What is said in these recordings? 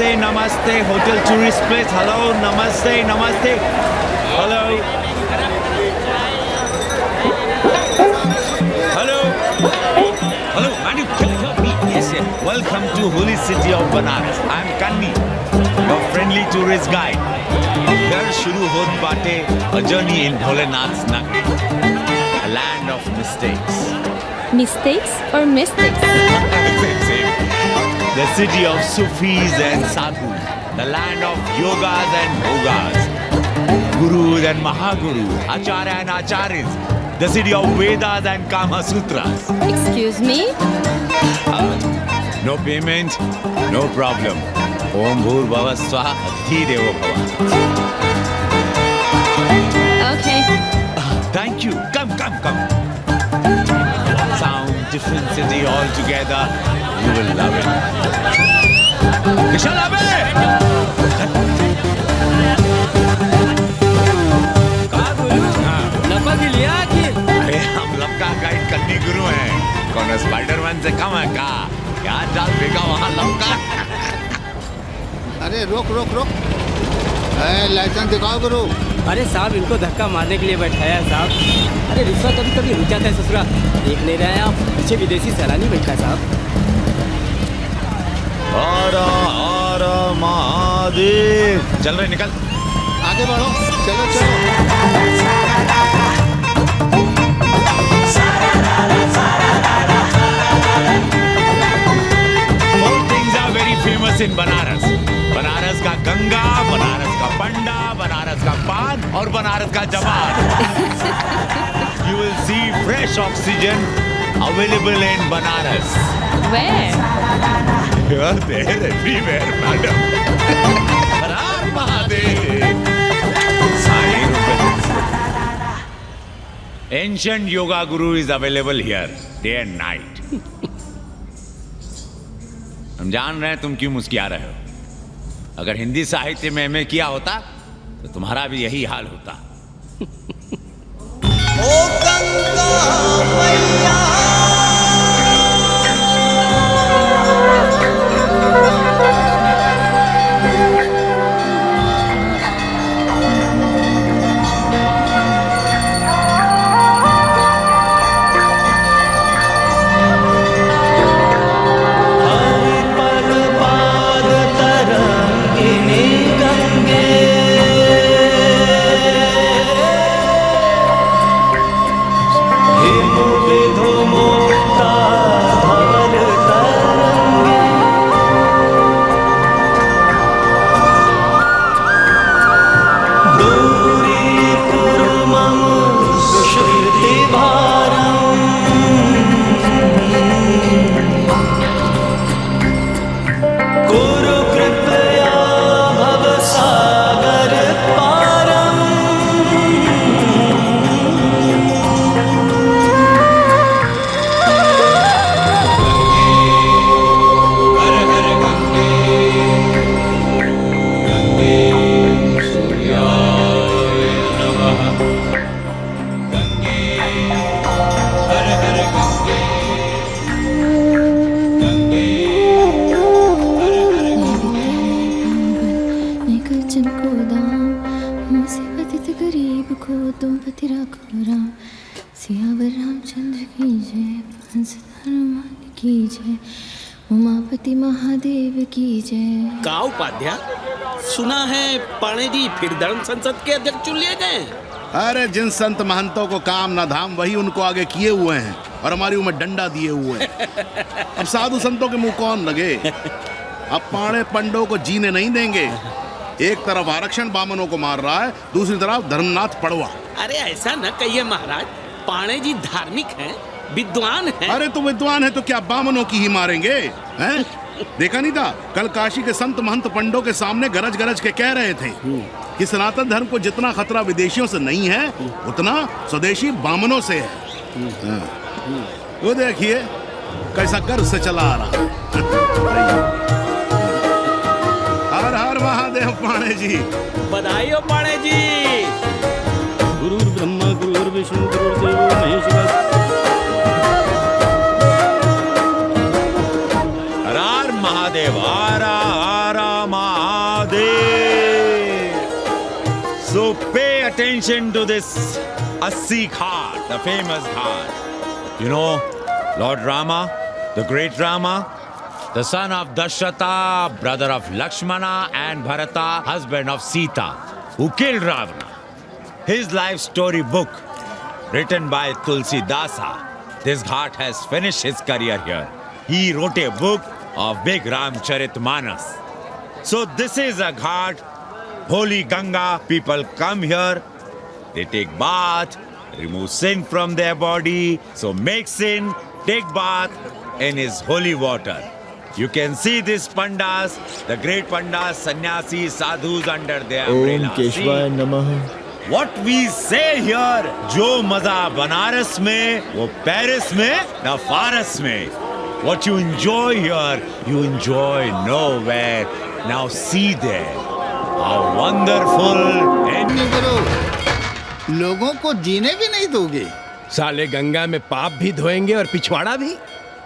Namaste, namaste, hotel tourist place. Hello, namaste, namaste. Hello. Hello. Hello, man, you can't help me. Yes, yes. Welcome to holy city of Banaras. I'm Kanni, your friendly tourist guide. Here shuru hot baate a journey in Bholenath's Nagari, a land of mistakes. Mistakes or mystics? Same. The city of Sufis and Sadhus, the land of yogas and bhogas, gurus and mahagurus, acharya and acharyas, the city of Vedas and Kama Sutras. Excuse me? No payment, no problem. Om Bhur Bhava Swaha Adhi Devo Bhava. Okay. Thank you. Come. Sound, different city altogether. You will love it. Kishalabe! लपा भी लिया कि अरे हम लपका guide कन्नी गुरु हैं। कौन Spiderman से कम है का? क्या डाल फेंका वहाँ लपका? अरे रोक लाइसेंस दिखाओ गुरु। अरे साहब इनको धक्का मारने के लिए बैठाया है साहब। अरे रिश्वत कभी रुक जाता है ससुरा। देख नहीं रहे हैं आप, पीछे विदेशी सैलानी बैठा है साहब। हर हर महादेव। चल रहे निकल। आगे बढ़ो, चलो। Four things are very famous in Banaras. Banaras का गंगा, बनारस का पंडा, बनारस का पान और बनारस का जवान. You will see fresh oxygen available in Banaras. Where? You are there everywhere, madam. Har Har Mahadev. Ancient yoga guru is available here, day and night. हम जान रहे हैं तुम क्यों मुस्कुरा रहे हो. अगर हिंदी साहित्य में एमए किया होता तो तुम्हारा भी यही हाल होता. ओ गंगा मैया उमापति महादेव की जय. का उपाध्याय, सुना है पाणे जी फिर धर्म संसद के अध्यक्ष चुन लिए गए. अरे जिन संत महंतों को काम न धाम वही उनको आगे किए हुए हैं और हमारी उम्र डंडा दिए हुए हैं. अब साधु संतों के मुंह कौन लगे. अब पाणे पंडों को जीने नहीं देंगे. एक तरफ आरक्षण बामनों को मार रहा है, दूसरी तरफ धर्मनाथ पड़वा. अरे ऐसा न कहिए महाराज, पाणे जी धार्मिक हैं, विद्वान हैं. अरे तो विद्वान है तो क्या बामनों की ही मारेंगे हैं? देखा नहीं था कल काशी के संत महंत पंडों के सामने गरज गरज के कह रहे थे कि सनातन धर्म को जितना खतरा विदेशियों से नहीं है उतना स्वदेशी बामनों से है. वो देखिए कैसा गर्व से चला आ रहा. हर हर महादेव पाणे जी. बधाई हो पाणे जी. गुरुर् ब्रह्मा गुरुर्विष्णु गुरुर्देवो महेश्वरः. हर महादेव. आरा आरा attention to this Assi Ghat, the famous Ghat. You know, Lord Rama, the great Rama, the son of Dasharatha, brother of Lakshmana and Bharata, husband of Sita, who killed Ravana. His life story book, written by Tulsi Dasa. This Ghat has finished his career here. He wrote a book of Big Ramcharitmanas. So this is a Ghat, holy Ganga. People come here, they take bath, remove sin from their body. So make sin, take bath in his holy water. You can see these pandas, the great pandas, sannyasis, sadhus under their umbrella. Om Keshwaya Namah. What we say here, जो मजा बनारस में, वो Paris में, ना फारस में. What you enjoy here, you enjoy nowhere. Now see there, how wonderful and लोगों को जीने भी नहीं दोगे. साले गंगा में पाप भी धोएंगे और पिछवाड़ा भी,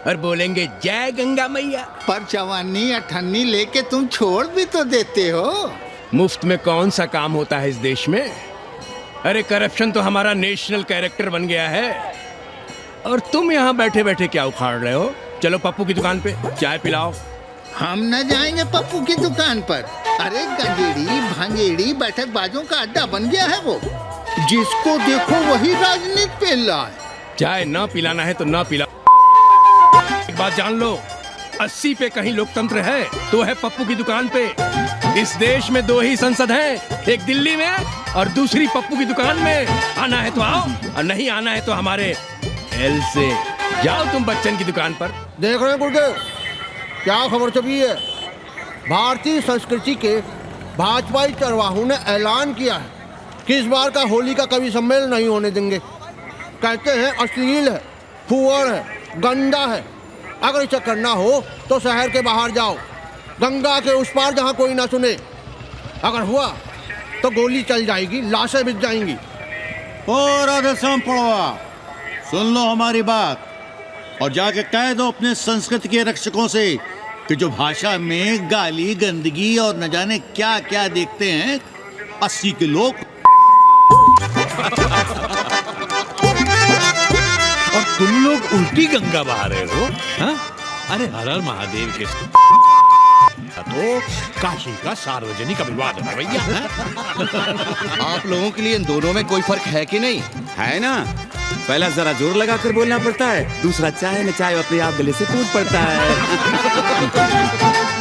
और बोलेंगे जय गंगा मैया. पर चवानी अठन्नी लेके तुम छोड़ भी तो देते हो. मुफ्त में कौन सा काम होता है इस देश में? अरे करप्शन तो हमारा नेशनल कैरेक्टर बन गया है. और तुम यहाँ बैठे बैठे क्या उखाड़ रहे हो? चलो पप्पू की दुकान पे चाय पिलाओ. हम न जाएंगे पप्पू की दुकान पर. अरे गंजेड़ी भांगेड़ी बैठक बाजों का अड्डा बन गया है वो. जिसको देखो वही राजनीति पेल रहा है. चाय न पिलाना है तो न पिला. एक बात जान लो, 80 पे कहीं लोकतंत्र है तो है पप्पू की दुकान पे. इस देश में 2 ही संसद हैं, एक दिल्ली में और दूसरी पप्पू की दुकान में. आना है तो आओ और नहीं आना है तो हमारे एल से जाओ तुम बच्चन की दुकान पर. देख रहे हैं गुरुदेव, क्या खबर छपी है? भारतीय संस्कृति के भाजपाई चरवाहों ने ऐलान किया है कि इस बार का होली का कवि सम्मेलन नहीं होने देंगे. कहते हैं अश्लील है, फुहड़ है, गंदा है. अगर इसे करना हो तो शहर के बाहर जाओ, गंगा के उस पार जहाँ कोई ना सुने. अगर हुआ तो गोली चल जाएगी, लाशें बिक जाएंगी. और राधेश्याम पड़वा, सुन लो हमारी बात और जाके कह दो अपने संस्कृति के रक्षकों से कि जो भाषा में गाली गंदगी और न जाने क्या क्या देखते हैं 80 के लोग. और तुम लोग उल्टी गंगा बहा रहे हो. हाँ? अरे हर हर महादेव के तो काशी का सार्वजनिक अभिवादन है भैया. आप लोगों के लिए इन दोनों में कोई फर्क है कि नहीं? है ना. पहला जरा जोर लगा कर बोलना पड़ता है, दूसरा चाय न चाय अपने आप गले से टूट पड़ता है.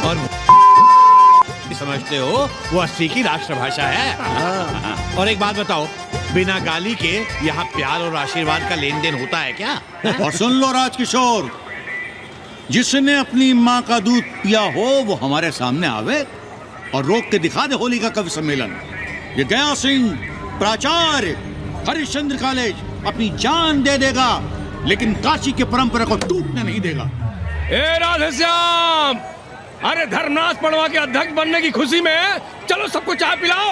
और समझते हो वो 80 की राष्ट्रभाषा है. और एक बात बताओ, बिना गाली के यहाँ प्यार और आशीर्वाद का लेन देन होता है क्या? और सुन लो राजकिशोर, जिसने अपनी माँ का दूध पिया हो वो हमारे सामने आवे और रोक के दिखा दे होली का कवि सम्मेलन. ये गया सिंह प्राचार्य हरिश्चंद्र कॉलेज अपनी जान दे देगा लेकिन काशी के परंपरा को टूटने नहीं देगा. ए राधेश्याम, अरे धर्मनाथ पड़वा के अध्यक्ष बनने की खुशी में चलो सबको चाय पिलाओ.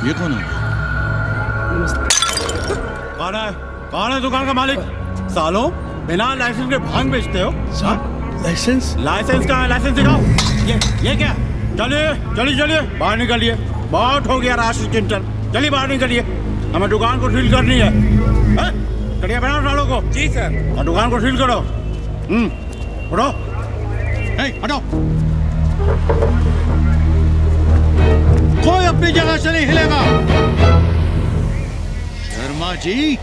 ये कौन है? कौन है दुकान का मालिक? सालों बिना लाइसेंस के भांग बेचते हो. लाइसेंस? लाइसेंस कहाँ है? लाइसेंस दिखाओ. ये क्या? चलिए बाहर निकलिए. बहुत हो गया राष्ट्रीय चिंतन. चलिए बाहर निकलिए, हमें दुकान को सील करनी है. कड़िया बनाओ सालों को. जी सर. और दुकान को सील करो. उठो. हटो. कोई अपनी जगह से नहीं हिलेगा. धर्मा जी,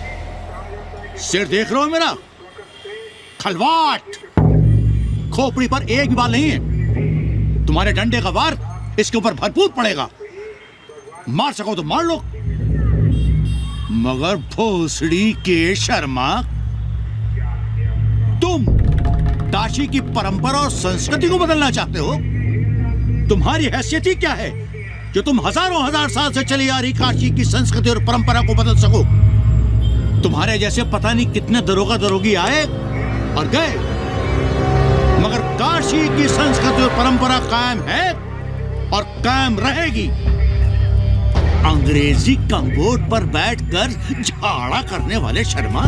सिर देख रहे हो मेरा? खलवाट, खोपड़ी पर एक भी बाल नहीं है. तुम्हारे डंडे का वार इसके ऊपर भरपूर पड़ेगा. मार सको तो मार लो, मगर भोसड़ी के शर्मा, तुम काशी की परंपरा और संस्कृति को बदलना चाहते हो? तुम्हारी हैसियत ही क्या है जो तुम हजारों हजार साल से चली आ रही काशी की संस्कृति और परंपरा को बदल सको? तुम्हारे जैसे पता नहीं कितने दरोगा दरोगी आए और गए, मगर काशी की संस्कृति और परंपरा कायम है और कायम रहेगी. अंग्रेजी कम्बोर्ड पर बैठकर झाड़ा करने वाले शर्मा,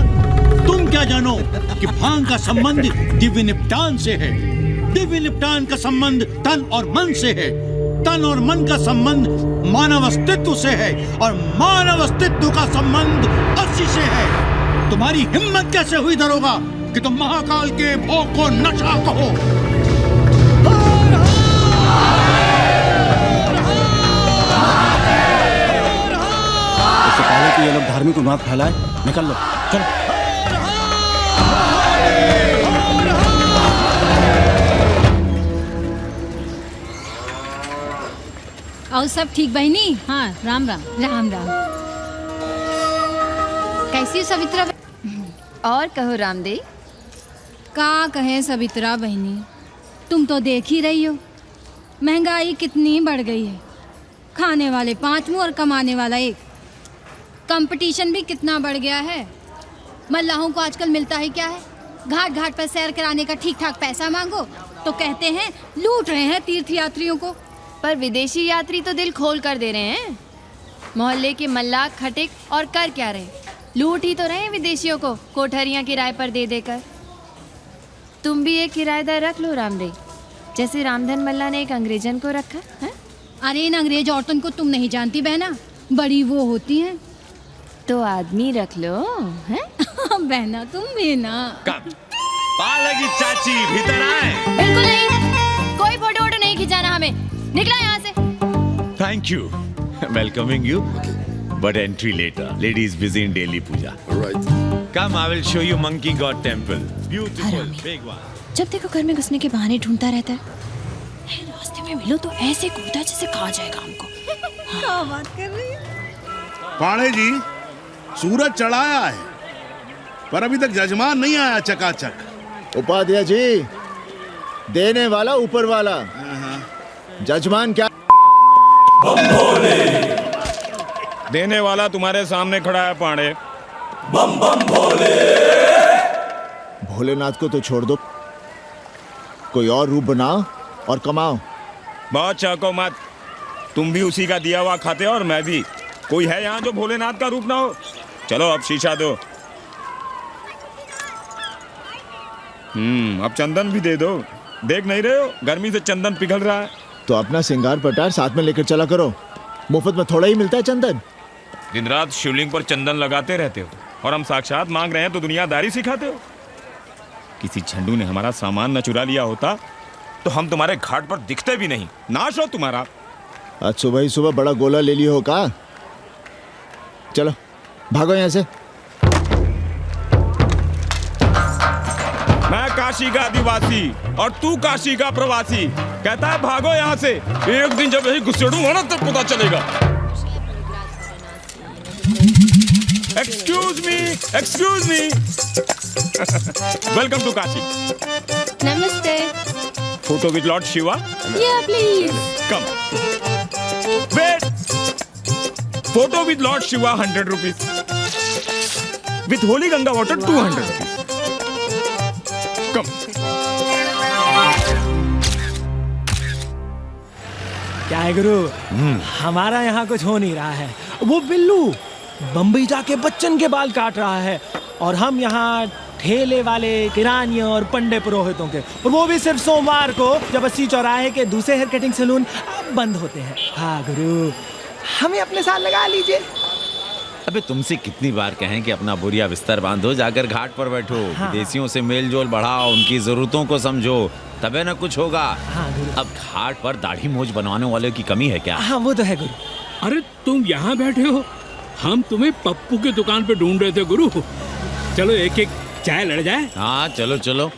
तुम क्या जानो कि भांग का संबंध दिव्य निपटान से है। दिव्य निपटान का संबंध तन और मन से है। तन और मन का संबंध मानव अस्तित्व से है और मानव अस्तित्व का संबंध अस्सी से है। तुम्हारी हिम्मत कैसे हुई दरोगा कि तुम महाकाल के भोग को नशा कहो? इससे पहले कि ये लोग धार्मिक उन्माद फैलाए, निकल लो, चलो। और सब ठीक बहनी? हाँ, राम राम। राम राम। कैसी हो सवित्रा? और कहो रामदेव। का कहे सवित्रा बहनी, तुम तो देख ही रही हो महंगाई कितनी बढ़ गई है। खाने वाले 5 मुंह और कमाने वाला 1। कंपटीशन भी कितना बढ़ गया है। मल्लाहों को आजकल मिलता है क्या है? घाट घाट पर सैर कराने का ठीक ठाक पैसा मांगो तो कहते हैं लूट रहे हैं तीर्थ यात्रियों को। पर विदेशी यात्री तो दिल खोल कर दे रहे हैं। मोहल्ले के मल्लाह खटिक और कर क्या रहे, लूट ही तो रहे हैं विदेशियों को कोठरियां किराए पर दे देकर। तुम भी एक किराएदार रख लो रामदेव, जैसे रामधन मल्ला ने एक अंग्रेजन को रखा है। अरे इन अंग्रेज औरतों को तुम नहीं जानती बहना, बड़ी वो होती हैं। तो आदमी रख लो हैं? बहना तुम भी ना। पालगी चाची भीतर आए। बिल्कुल नहीं, कोई फोटो वोटो नहीं खिंचाना हमें, निकला यहाँ से। Thank you. Welcoming you, but entry later. Ladies busy in daily puja. All right. Come, I will show you Monkey God Temple. Beautiful, big one. जब देखो घर में घुसने के बहाने ढूंढता रहता है। रास्ते में मिलो तो ऐसे कूदा जैसे कहा जाएगा हमको। क्या बात कर रही है? पाणे जी, सूरज चढ़ाया है पर अभी तक जजमान नहीं आया चकाचक। उपाध्याय जी, देने वाला ऊपर वाला, जजमान क्या? देने वाला तुम्हारे सामने खड़ा है पांडे। बम बम भोले। भोलेनाथ को तो छोड़ दो, कोई और रूप बनाओ और कमाओ। बहुत चाको मत, तुम भी उसी का दिया हुआ खाते हो और मैं भी। कोई है यहाँ जो भोलेनाथ का रूप ना हो? चलो अब शीशा दो। अब चंदन भी दे दो। देख नहीं रहे हो गर्मी से चंदन पिघल रहा है। तो अपना सिंगार पटार साथ में लेकर चला करो, मुफ्त में थोड़ा ही मिलता है चंदन। दिन रात शिवलिंग पर चंदन लगाते रहते हो और हम साक्षात मांग रहे हैं तो दुनियादारी सिखाते हो। किसी झंडू ने हमारा सामान न चुरा लिया होता तो हम तुम्हारे घाट पर दिखते भी नहीं। नाश हो तुम्हारा। आज सुबह ही सुबह बड़ा गोला ले लिया हो का? चलो भागो यहाँ से। मैं काशी का आदिवासी और तू काशी का प्रवासी। कहता है भागो यहाँ से। एक दिन जब यही घुसेड़ूंगा ना तब पता चलेगा। Excuse me welcome to Kashi. Namaste. Photo with lord Shiva? Yeah, please. Come. Wait. Photo with lord Shiva 100 rupees. With holy Ganga water 200 rupees. Come. क्या है गुरु, हमारा यहाँ कुछ हो नहीं रहा है। वो बिल्लू बम्बई जाके बच्चन के बाल काट रहा है और हम यहाँ ठेले वाले, किरानियों और पंडे पुरोहितों के, और वो भी सिर्फ सोमवार को, जब 80 चौराहे के दूसरे हेयर कटिंग सैलून बंद होते हैं। हाँ गुरु, हमें अपने साथ लगा लीजिए। अबे तुमसे कितनी बार कहें कि अपना बोरिया बिस्तर बांधो, जाकर घाट पर बैठो। हाँ। विदेशियों से मेल जोल बढ़ाओ, उनकी जरूरतों को समझो, तबे ना कुछ होगा। हाँ गुरु। अब घाट पर दाढ़ी मोछ बनवाने वाले की कमी है क्या? हाँ वो तो है गुरु। अरे तुम यहाँ बैठे हो, हम तुम्हें पप्पू की दुकान पे ढूंढ रहे थे गुरु। चलो एक एक चाय लड़ जाए। हाँ चलो चलो।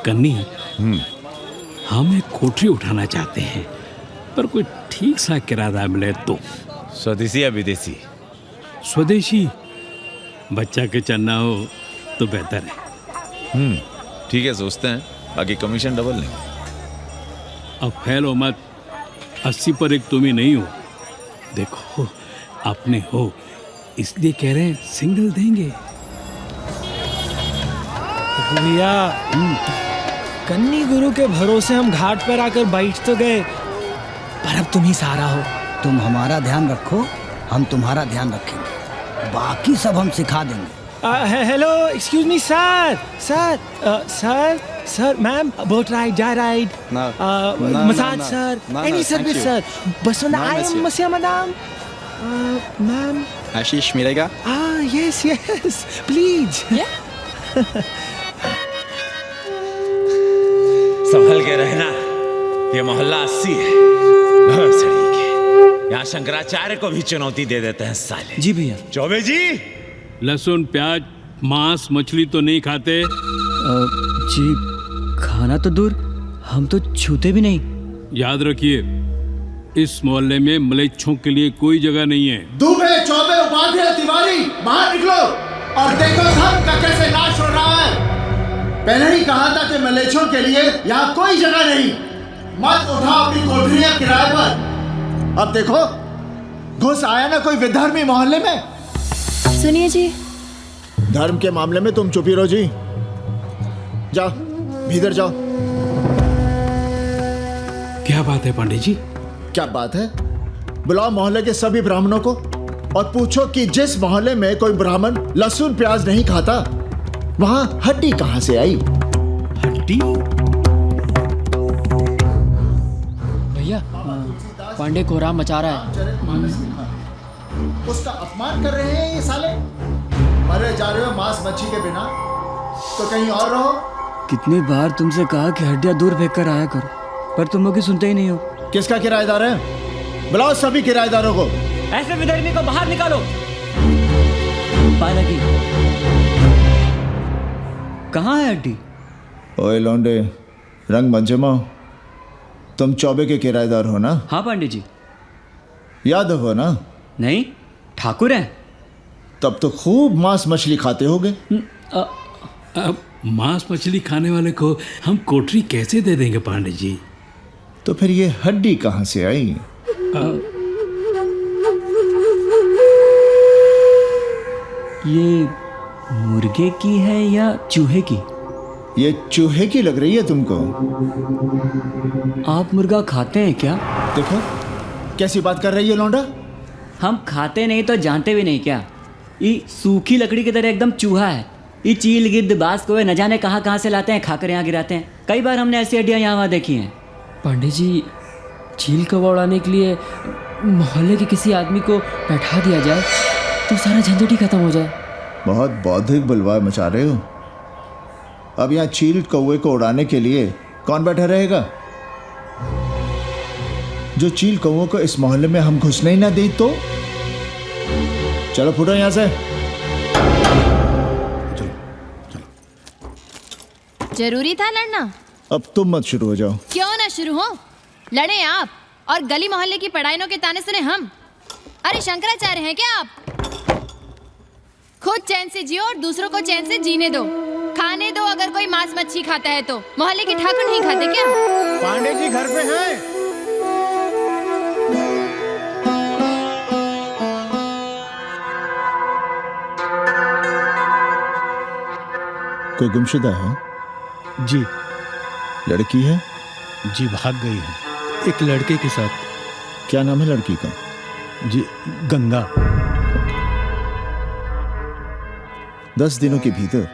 कन्नी, हम एक कोठरी उठाना चाहते हैं, पर कोई ठीक सा किराया मिले तो। स्वदेशी या विदेशी? स्वदेशी। बच्चा के चन्ना हो तो बेहतर है। ठीक है, सोचते हैं, बाकी कमीशन डबल लेंगे। अब फैलो मत, 80 पर एक तुम ही नहीं हो। देखो अपने हो इसलिए कह रहे हैं, सिंगल देंगे। भैया, कन्नी गुरु के भरोसे हम घाट पर आकर बैठ तो गए, पर अब तुम ही सहारा हो। तुम हमारा ध्यान रखो, हम तुम्हारा ध्यान रखेंगे। बाकी सब हम सिखा देंगे। Hello, excuse me sir, sir, ma'am, boat ride, जा ride, massage sir, any service sir, बस आई एम मसिया मैडम, मैम। आशीष मिलेगा? Yes, please. संभल के रहना, ये मोहल्ला 80 है, बहुत सड़ी के। यहाँ शंकराचार्य को भी चुनौती दे देते हैं साले। जी भैया। चौबे जी, लहसुन, प्याज, मांस, मछली तो नहीं खाते? जी खाना तो दूर, हम तो छूते भी नहीं। याद रखिए, इस मोहल्ले में मलेच्छों के लिए कोई जगह नहीं है। दुबे, चौबे, उपाध्याय, तिवारी, बाहर निकलो और देखो धर्म का कैसे नाश हो रहा है। पहले ही कहा था कि मलेच्छों के लिए यहाँ कोई जगह नहीं। मत उठाओ अपनी कोठरियां किराए पर। अब देखो, घुस आया ना कोई विधर्मी मोहल्ले में। सुनिए जी, धर्म के मामले में तुम चुप ही रहो जी। जाओ, भीतर जाओ। क्या बात है पंडित जी? क्या बात है? बुलाओ मोहल्ले के सभी ब्राह्मणों को और पूछो कि जिस मोहल्ले में कोई ब्राह्मण लहसुन प्याज नहीं खाता, वहां हड्डी कहां से आई? हड्डी? भैया, पांडे कोहराम मचा रहा है। उसका अपमान कर रहे हैं ये साले। मरे जा रहे हो मांस मच्छी के बिना, तो कहीं और रहो। कितनी बार तुमसे कहा कि हड्डियां दूर फेंक कर आया करो, पर तुम लोग सुनते ही नहीं हो। किसका किराएदार है? बुलाओ सभी किराएदारों को। ऐसे विधर्मी को बाहर निकालो। पायला की कहाँ है हड्डी? ओए लौंडे, रंग मत जमाओ। तुम चौबे के किराएदार हो ना? हाँ पंडित जी। यादव हो ना? नहीं, ठाकुर हैं। तब तो खूब मांस मछली खाते होगे। अब मांस मछली खाने वाले को हम कोठरी कैसे दे देंगे पांडे जी? तो फिर ये हड्डी कहाँ से आई? ये मुर्गे की है या चूहे की? ये चूहे की लग रही है तुमको। आप मुर्गा खाते हैं क्या? देखो कैसी बात कर रही है लौंडा। हम खाते नहीं तो जानते भी नहीं क्या? ये सूखी लकड़ी की तरह एकदम चूहा है। ये चील, गिद्ध, बाज को न जाने कहाँ से लाते हैं, खाकर यहाँ गिराते हैं। कई बार हमने ऐसी हड्डियाँ यहाँ वहाँ देखी हैं। पंडित जी, चील कौवा उड़ाने के लिए मोहल्ले के किसी आदमी को बैठा दिया जाए तो सारा झंझट ही खत्म हो जाए। बहुत बौद्धिक बलवा मचा रहे हो। अब यहाँ चील कौवे को उड़ाने के लिए कौन बैठा रहेगा? जो चील कौवों को इस मोहल्ले में हम घुसने ही ना दे तो। चलो फुटो यहाँ से। जरूरी था लड़ना? अब तुम मत शुरू हो जाओ। क्यों ना शुरू हो? लड़े आप और गली मोहल्ले की पढ़ाइयों के ताने सुने हम। अरे शंकराचार्य हैं क्या आप? खुद चैन से जियो और दूसरों को चैन से जीने दो। खाने दो अगर कोई मांस मच्छी खाता है तो। मोहल्ले के ठाकुर नहीं खाते क्या? पांडे जी घर पे हैं? कोई गुमशुदा है? जी। लड़की है? जी भाग गई है एक लड़के के साथ। क्या नाम है लड़की का? जी गंगा। 10 दिनों के भीतर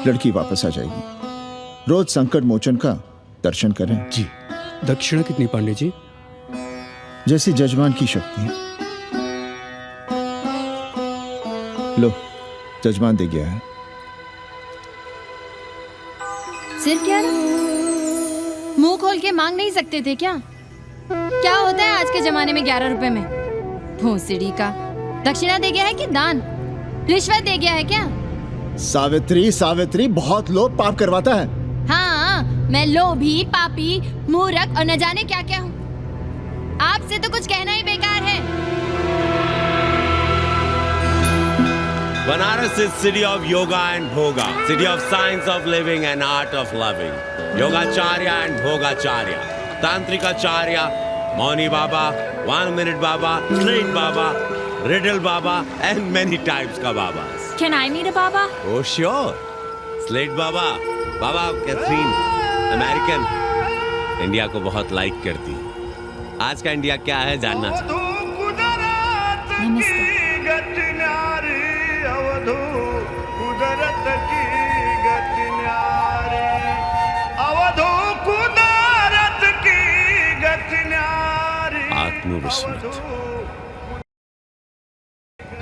लड़की वापस आ जाएगी। रोज संकट मोचन का दर्शन करें। जी। दक्षिणा कितनी पांडे जी? जैसी जजमान की शक्ति। लो, जजमान दे गया है। सिर क्या? मुंह खोल के मांग नहीं सकते थे क्या? क्या होता है आज के जमाने में 11 रुपए में? भोसड़ी का। दक्षिणा दे गया है कि दान? रिश्वत दे गया है क्या? सावित्री, सावित्री बहुत लोभ पाप करवाता है। हाँ, मैं लोभी, पापी, मूर्ख और न जाने क्या क्या हूँ। आपसे तो कुछ कहना ही बेकार है। Banaras is city of yoga and bhoga, city of science of living and art of loving. Yogacharya and Bhogacharya, Tantrikacharya, Mauni Baba, 1 minute Baba, straight Baba, riddle Baba and many types ka Babas. Can I meet a Baba? Oh sure, Slate Baba, Baba Catherine, American, India को बहुत like करती है। आज का India क्या है जानना चाहती हूँ। नमस्ते। अवधू कुदरत की गति न्यारी, अवधू कुदरत की गति न्यारी। आत्मविस्मृत,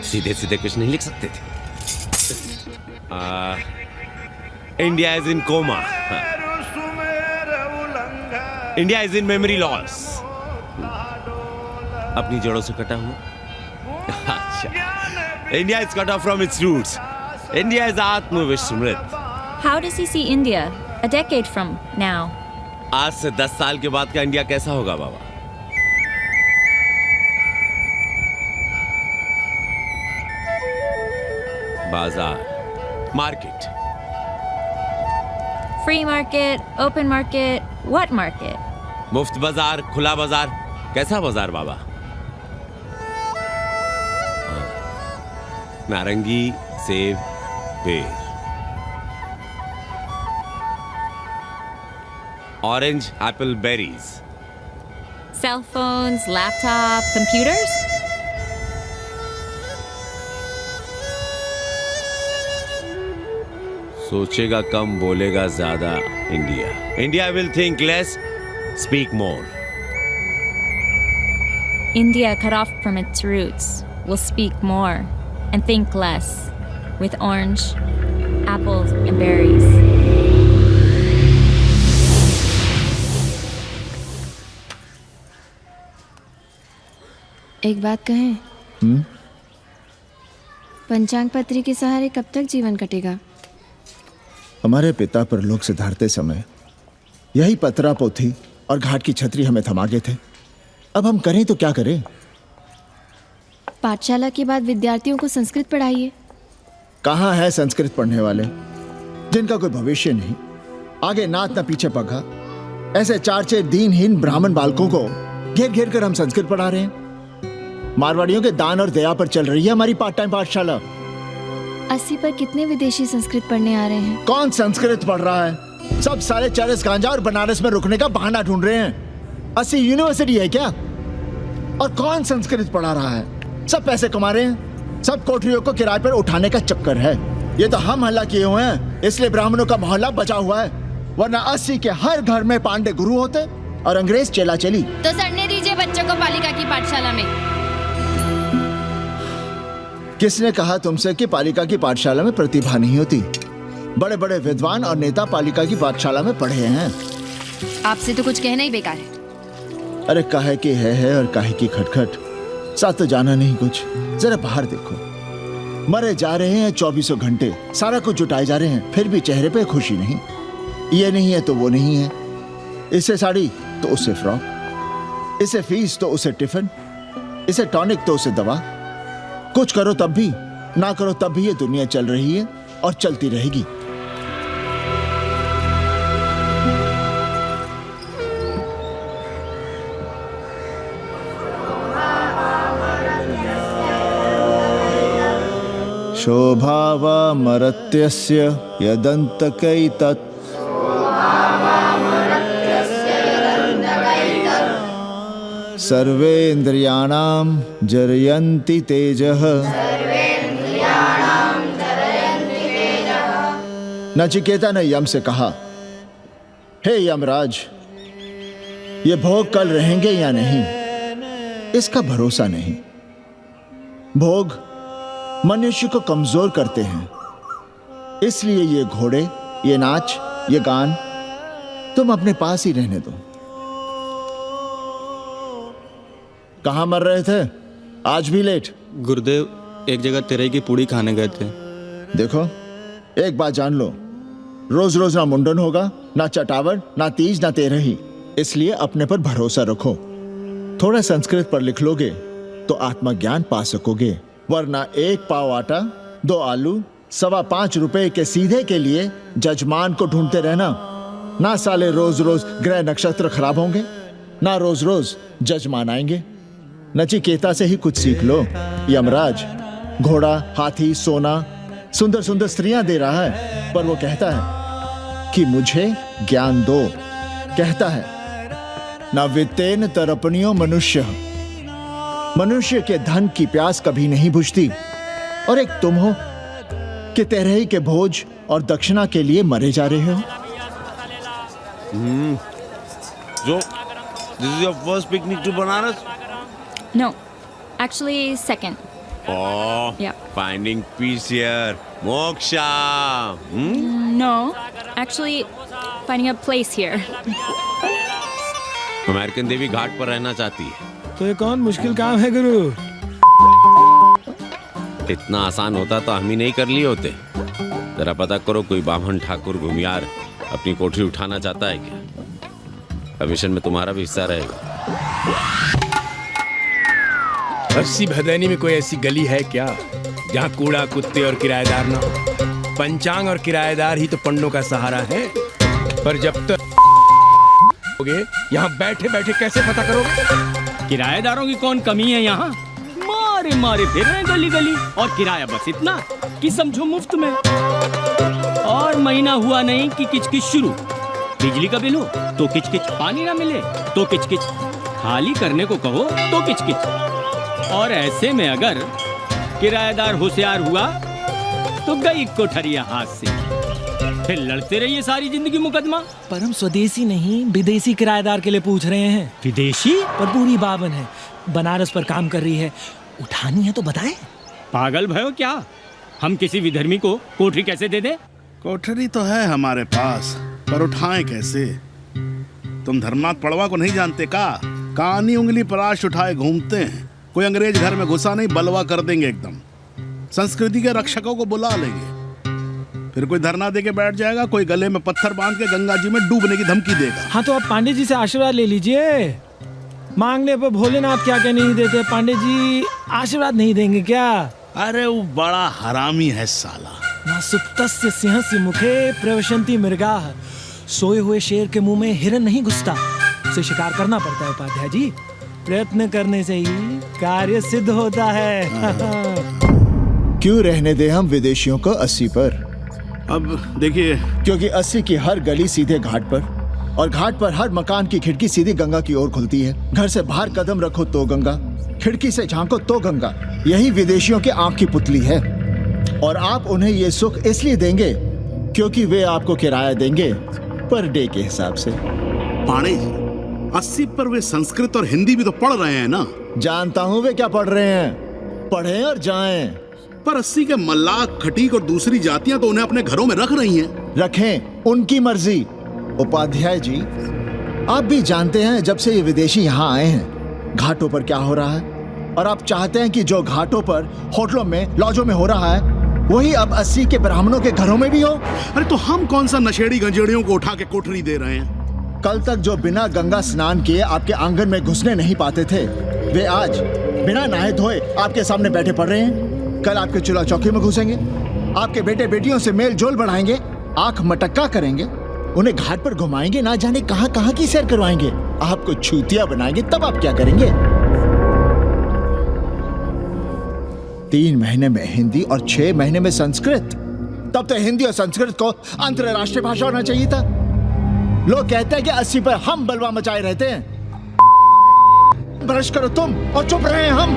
सीधे सीधे कुछ नहीं लिख सकते थे। India is in coma, India is in memory loss, अपनी जड़ों से कटा हुआ। अच्छा, India is cut off from its roots, India is आत्मविस्मृत। How does he see India a decade from now? आज से 10 साल के बाद का इंडिया कैसा होगा बाबा? बाजार, market, Free market, open market, what market? मुफ्त बाजार, खुला बाजार, कैसा बाजार बाबा? नारंगी, सेब, पेड़, orange, Apple, berries, Cell phones, laptop, computers? सोचेगा कम, बोलेगा ज्यादा। India, India will think less, speak more. India cut off from its roots will speak more and think less with orange, apples, and berries. एक बात कहें, पंचांग पत्री के सहारे कब तक जीवन कटेगा? हमारे पिता परलोक से धारते समय यही पतरा पोथी और घाट की छतरी हमें थमा गए थे। अब हम करें तो क्या करें? पाठशाला के बाद विद्यार्थियों को संस्कृत पढ़ाइए। कहाँ है संस्कृत पढ़ने वाले जिनका कोई भविष्य नहीं, आगे नात न पीछे पगा। ऐसे 4 दीनहीन ब्राह्मण बालकों को घेर घेर कर हम संस्कृत पढ़ा रहे हैं। मारवाड़ियों के दान और दया पर चल रही है हमारी पार्ट टाइम पाठशाला। 80 पर कितने विदेशी संस्कृत पढ़ने आ रहे हैं? कौन संस्कृत पढ़ रहा है? सब सारे चरस गांजा और बनारस में रुकने का बहाना ढूंढ रहे हैं। 80 यूनिवर्सिटी है क्या? और कौन संस्कृत पढ़ा रहा है? सब पैसे कमा रहे हैं। सब कोठरियों को किराए पर उठाने का चक्कर है। ये तो हम हल्ला किए हुए हैं, इसलिए ब्राह्मणों का मोहल्ला बचा हुआ है। वरना 80 के हर घर में पांडे गुरु होते और अंग्रेज चेला चली। तो सड़ने दीजिए बच्चों को पालिका की पाठशाला में। किसने कहा तुमसे कि पालिका की पाठशाला में प्रतिभा नहीं होती? बड़े बड़े विद्वान और नेता पालिका की पाठशाला में पढ़े हैं। आपसे तो कुछ कहना ही बेकार है। अरे काहे की है और काहे की खटखट, साथ तो जाना नहीं कुछ। जरा बाहर देखो, मरे जा रहे हैं 24 घंटे, सारा कुछ जुटाए जा रहे हैं, फिर भी चेहरे पे खुशी नहीं। ये नहीं है तो वो नहीं है, इसे साड़ी तो उसे फ्रॉक, इसे फीस तो उसे टिफिन, इसे टॉनिक तो उसे दवा। कुछ करो तब भी, ना करो तब भी ये दुनिया चल रही है और चलती रहेगी। शोभावामरत्यस्य यदन्तकैतत् सर्वेन्द्रियाणां जरयन्ति तेजः। नचिकेता ने यम से कहा, हे यमराज, ये भोग कल रहेंगे या नहीं इसका भरोसा नहीं। भोग मनुष्य को कमजोर करते हैं, इसलिए ये घोड़े, ये नाच, ये गान तुम अपने पास ही रहने दो। कहाँ मर रहे थे? आज भी लेट? गुरुदेव, एक जगह तेरई की पूड़ी खाने गए थे। देखो, एक बात जान लो, रोज रोज ना मुंडन होगा, ना चटावट, ना तीज, ना तेरही। इसलिए अपने पर भरोसा रखो। थोड़ा संस्कृत पर लिख लोगे तो आत्मज्ञान पा सकोगे, वरना 1 पाव आटा, 2 आलू, 5.25 रुपए के सीधे के लिए जजमान को ढूंढते रहना। ना साले रोज रोज ग्रह नक्षत्र खराब होंगे, ना रोज रोज जजमान आएंगे। नचिकेता से ही कुछ सीख लो। यमराज घोड़ा, हाथी, सोना, सुंदर सुंदर स्त्रियां दे रहा है, पर वो कहता है कि मुझे ज्ञान दो। कहता है ना वित्तेन तरपणियो मनुष्य, मनुष्य के धन की प्यास कभी नहीं बुझती। और एक तुम हो कि तेरही के भोज और दक्षिणा के लिए मरे जा रहे हो? So, this is your first picnic to Banaras? No, actually, second. Oh, Yeah. finding peace here. Moksha. No, actually, finding a place here. American देवी घाट पर रहना चाहती है। तो ये कौन मुश्किल काम है गुरु? इतना आसान होता तो हम ही नहीं कर लिए होते। जरा पता करो कोई बामन ठाकुर घुमियार अपनी कोठरी उठाना चाहता है क्या? कमीशन में तुम्हारा भी हिस्सा रहेगा। 80 भदैनी में कोई ऐसी गली है क्या जहाँ कूड़ा कुत्ते और किराएदार ना हो? पंचांग और किराएदार ही तो पंडों का सहारा है। पर जब तक यहाँ बैठे बैठे कैसे पता करोगे? किराएदारों की कौन कमी है यहाँ? मारे मारे फिर रहे गली गली, और किराया बस इतना कि समझो मुफ्त में। और महीना हुआ नहीं कि किचकिच शुरू। बिजली का बिल हो तो किचकिच, पानी ना मिले तो किचकिच, खाली करने को कहो तो किचकिच। और ऐसे में अगर किराएदार होशियार हुआ तो गई कोठरिया हाथ से, फिर लड़ते रहिए सारी जिंदगी मुकदमा। पर हम स्वदेशी नहीं विदेशी किराएदार के लिए पूछ रहे हैं। विदेशी? पर पूरी बावन है, बनारस पर काम कर रही है, उठानी है तो बताएं। पागल भयो क्या? हम किसी विधर्मी को कोठरी कैसे दे दे? कोठरी तो है हमारे पास, पर उठाएं कैसे? तुम धर्मनाथ पड़वा को नहीं जानते का? कानी उंगली पराश उठाए घूमते हैं। कोई अंग्रेज घर में घुसा नहीं, बलवा कर देंगे एकदम। संस्कृति के रक्षकों को बुला लेंगे, फिर कोई धरना दे के बैठ जाएगा, कोई गले में पत्थर बांध के गंगा जी में डूबने की धमकी देगा। हाँ तो आप पांडे जी से आशीर्वाद ले लीजिए। मांगने पर भोलेनाथ क्या क्या नहीं देते, पांडे जी आशीर्वाद नहीं देंगे क्या? अरे वो बड़ा हरामी है साला। ना सुप्तस्य सिंहस्य मुखे प्रवशन्ति मृगाः। सोए हुए शेर के मुंह में हिरन नहीं घुसता, उसे शिकार करना पड़ता है उपाध्याय जी। प्रयत्न करने से ही कार्य सिद्ध होता है। क्यों रहने दे हम विदेशियों को 80 पर? अब देखिए, क्योंकि 80 की हर गली सीधे घाट पर, और घाट पर हर मकान की खिड़की सीधी गंगा की ओर खुलती है। घर से बाहर कदम रखो तो गंगा, खिड़की से झांको तो गंगा। यही विदेशियों की आंख की पुतली है। और आप उन्हें ये सुख इसलिए देंगे क्योंकि वे आपको किराया देंगे पर डे के हिसाब से। पाणे जी, 80 पर वे संस्कृत और हिंदी भी तो पढ़ रहे हैं ना? जानता हूँ वे क्या पढ़ रहे हैं, पढ़ें और जाएं। पर 80 के मल्लाक, खटीक और दूसरी जातियां तो उन्हें अपने घरों में रख रही हैं। रखें, उनकी मर्जी। उपाध्याय जी, आप भी जानते हैं जब से ये विदेशी यहाँ आए हैं घाटों पर क्या हो रहा है, और आप चाहते हैं कि जो घाटों पर, होटलों में, लॉजों में हो रहा है वही अब 80 के ब्राह्मणों के घरों में भी हो। अरे तो हम कौन सा नशेड़ी गंजेड़ियों को उठा के कोठरी दे रहे हैं? कल तक जो बिना गंगा स्नान किए आपके आंगन में घुसने नहीं पाते थे, वे आज बिना नहाए धोए आपके सामने बैठे पड़ रहे हैं। कल आपके चूल्हा चौकी में घुसेंगे, आपके बेटे बेटियों से मेल जोल बढ़ाएंगे, आंख मटक्का करेंगे, उन्हें घाट पर घुमाएंगे, ना जाने कहां कहां की सैर करवाएंगे, आपको छूतिया बनाएंगे। तब आप क्या करेंगे? 3 महीने में हिंदी और 6 महीने में संस्कृत। तब तो हिंदी और संस्कृत को अंतरराष्ट्रीय भाषा होना चाहिए था। लोग कहते हैं कि 80 पर हम बलवा मचाए रहते हैं। ब्रश करो तुम और चुप रहे हम।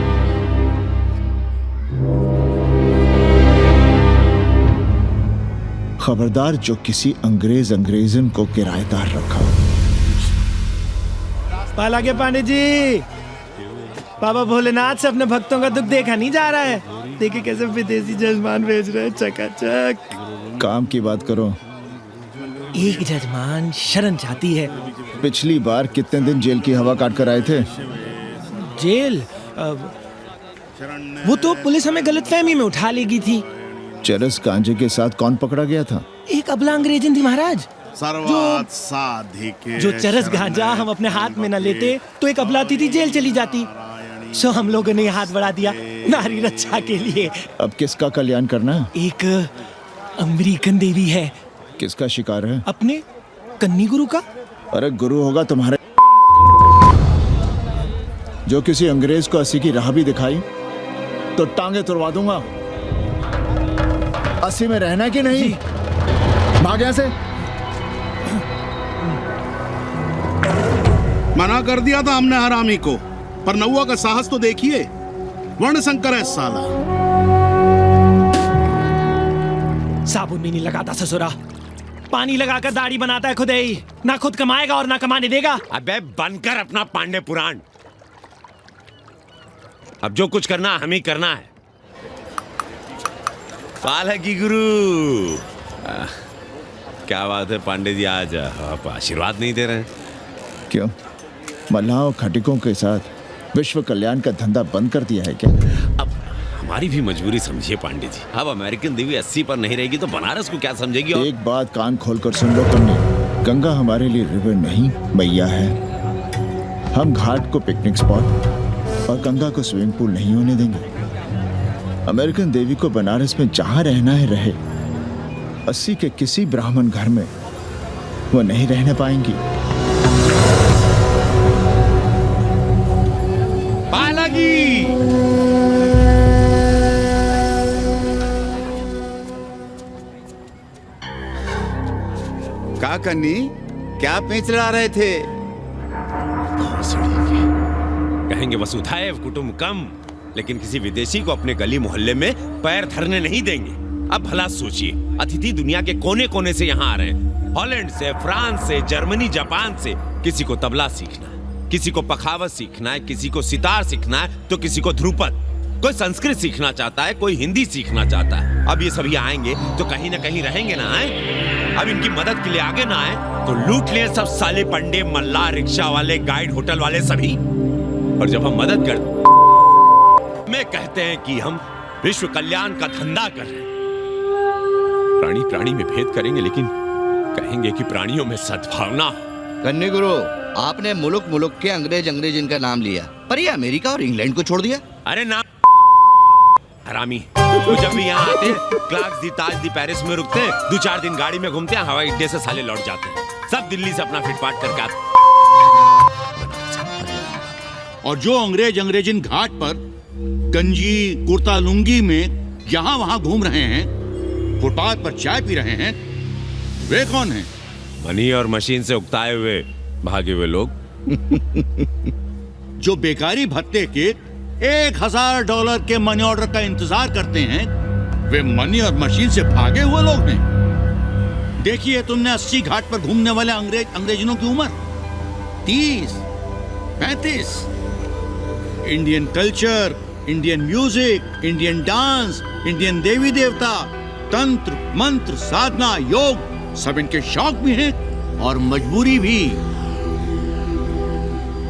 खबरदार जो किसी अंग्रेजन को किराएदार रखा। पाला के पांडे जी, बाबा भोलेनाथ से अपने भक्तों का दुख देखा नहीं जा रहा है। देखिए कैसे विदेशी जजमान भेज रहे हैं, चकाचक। काम की बात करो। एक जजमान शरण चाहती है। पिछली बार कितने दिन जेल की हवा काट कर आए थे? जेल? वो तो पुलिस हमें गलतफहमी में उठा लेगी थी। चरस गांजे के साथ कौन पकड़ा गया था? एक अबला अंग्रेजन थी महाराज। जो चरस गांजा हम अपने हाथ में न लेते तो एक अबलाती थी जेल चली जाती। सो हम लोगों ने हाथ बढ़ा दिया नारी रक्षा के लिए। अब किसका कल्याण करना है? एक अमेरिकन देवी है। किसका शिकार है? अपने कन्नी गुरु का। अरे गुरु होगा तुम्हारे, जो किसी अंग्रेज को 80 की राह भी दिखाई तो टांगे तुड़वा दूंगा। 80 में रहना कि नहीं? भाग यहां से। मना कर दिया था हमने हरामी को, पर नौआ का साहस तो देखिए। वर्ण संकर है साला। साबुन भी नहीं लगाता ससुरा, पानी लगाकर दाढ़ी बनाता है खुद ही, ना खुद कमाएगा और ना कमाने देगा। अबे बनकर अपना पांडे पुराण, अब जो कुछ करना हमें करना है। पाल है की गुरु। क्या बात है पांडे जी, आज आप आशीर्वाद नहीं दे रहे हैं? क्यों, मल्लाहों खटिकों के साथ विश्व कल्याण का धंधा बंद कर दिया है क्या? अब हमारी भी मजबूरी समझिए पांडे जी। अब अमेरिकन देवी 80 पर नहीं रहेगी तो बनारस को क्या समझेगी? और एक बात कान खोलकर सुन लो कन्नी, गंगा हमारे लिए रिवर नहीं मैया है। हम घाट को पिकनिक स्पॉट और गंगा को स्विमिंग पूल नहीं होने देंगे। अमेरिकन देवी को बनारस में जहां रहना है रहे, 80 के किसी ब्राह्मण घर में वो नहीं रहने पाएंगी। पालगी का कन्नी, क्या पेंच लड़ा रहे थे? कहेंगे वसुधैव कुटुंबकम, लेकिन किसी विदेशी को अपने गली मोहल्ले में पैर धरने नहीं देंगे। अब भला सोचिए, अतिथि दुनिया के कोने कोने से यहाँ आ रहे हैं, हॉलैंड से, फ्रांस से, जर्मनी, जापान से। किसी को तबला सीखना है, किसी को पखावत सीखना है, किसी को सितार सीखना है, तो किसी को ध्रुपद। कोई संस्कृत सीखना चाहता है, कोई हिंदी सीखना चाहता है। अब ये सभी आएंगे तो कहीं ना कहीं रहेंगे ना। आए अब इनकी मदद के लिए आगे ना आए तो लूट लिए सब साले पंडे, मल्ला, रिक्शा वाले, गाइड, होटल वाले सभी। और जब हम मदद करते में कहते हैं कि हम विश्व कल्याण का धंधा कर रहे हैं। प्राणी प्राणी में भेद करेंगे, लेकिन कहेंगे कि प्राणियों में सद्भावना। कन्नी गुरु, आपने मुल्क मुल्क के अंग्रेज इनका नाम लिया, पर ये अमेरिका और इंग्लैंड को छोड़ दिया। अरे ना हरामी, तो जब भी यहाँ आते क्लार्क्स दी, ताज दी, पेरिस में रुकते हैं, 2-4 दिन गाड़ी में घूमते हैं, हवाई अड्डे से साले लौट जाते हैं। सब दिल्ली से अपना फिटपाट करके आते। और जो अंग्रेजिन घाट पर गंजी कुर्ता लुंगी में यहाँ वहाँ घूम रहे हैं, फुटपाथ पर चाय पी रहे हैं, वे कौन हैं? मनी और मशीन से उकताए हुए भागे हुए लोग। जो बेकारी भत्ते के $1000 के मनी ऑर्डर का इंतजार करते हैं, वे मनी और मशीन से भागे हुए लोग हैं। देखिए तुमने 80 घाट पर घूमने वाले अंग्रेजों की उम्र 30, 35। Indian culture, Indian music, Indian dance, Indian देवी देवता, तंत्र, मंत्र, साधना, योग, सब इनके शौक भी हैं और मजबूरी भी।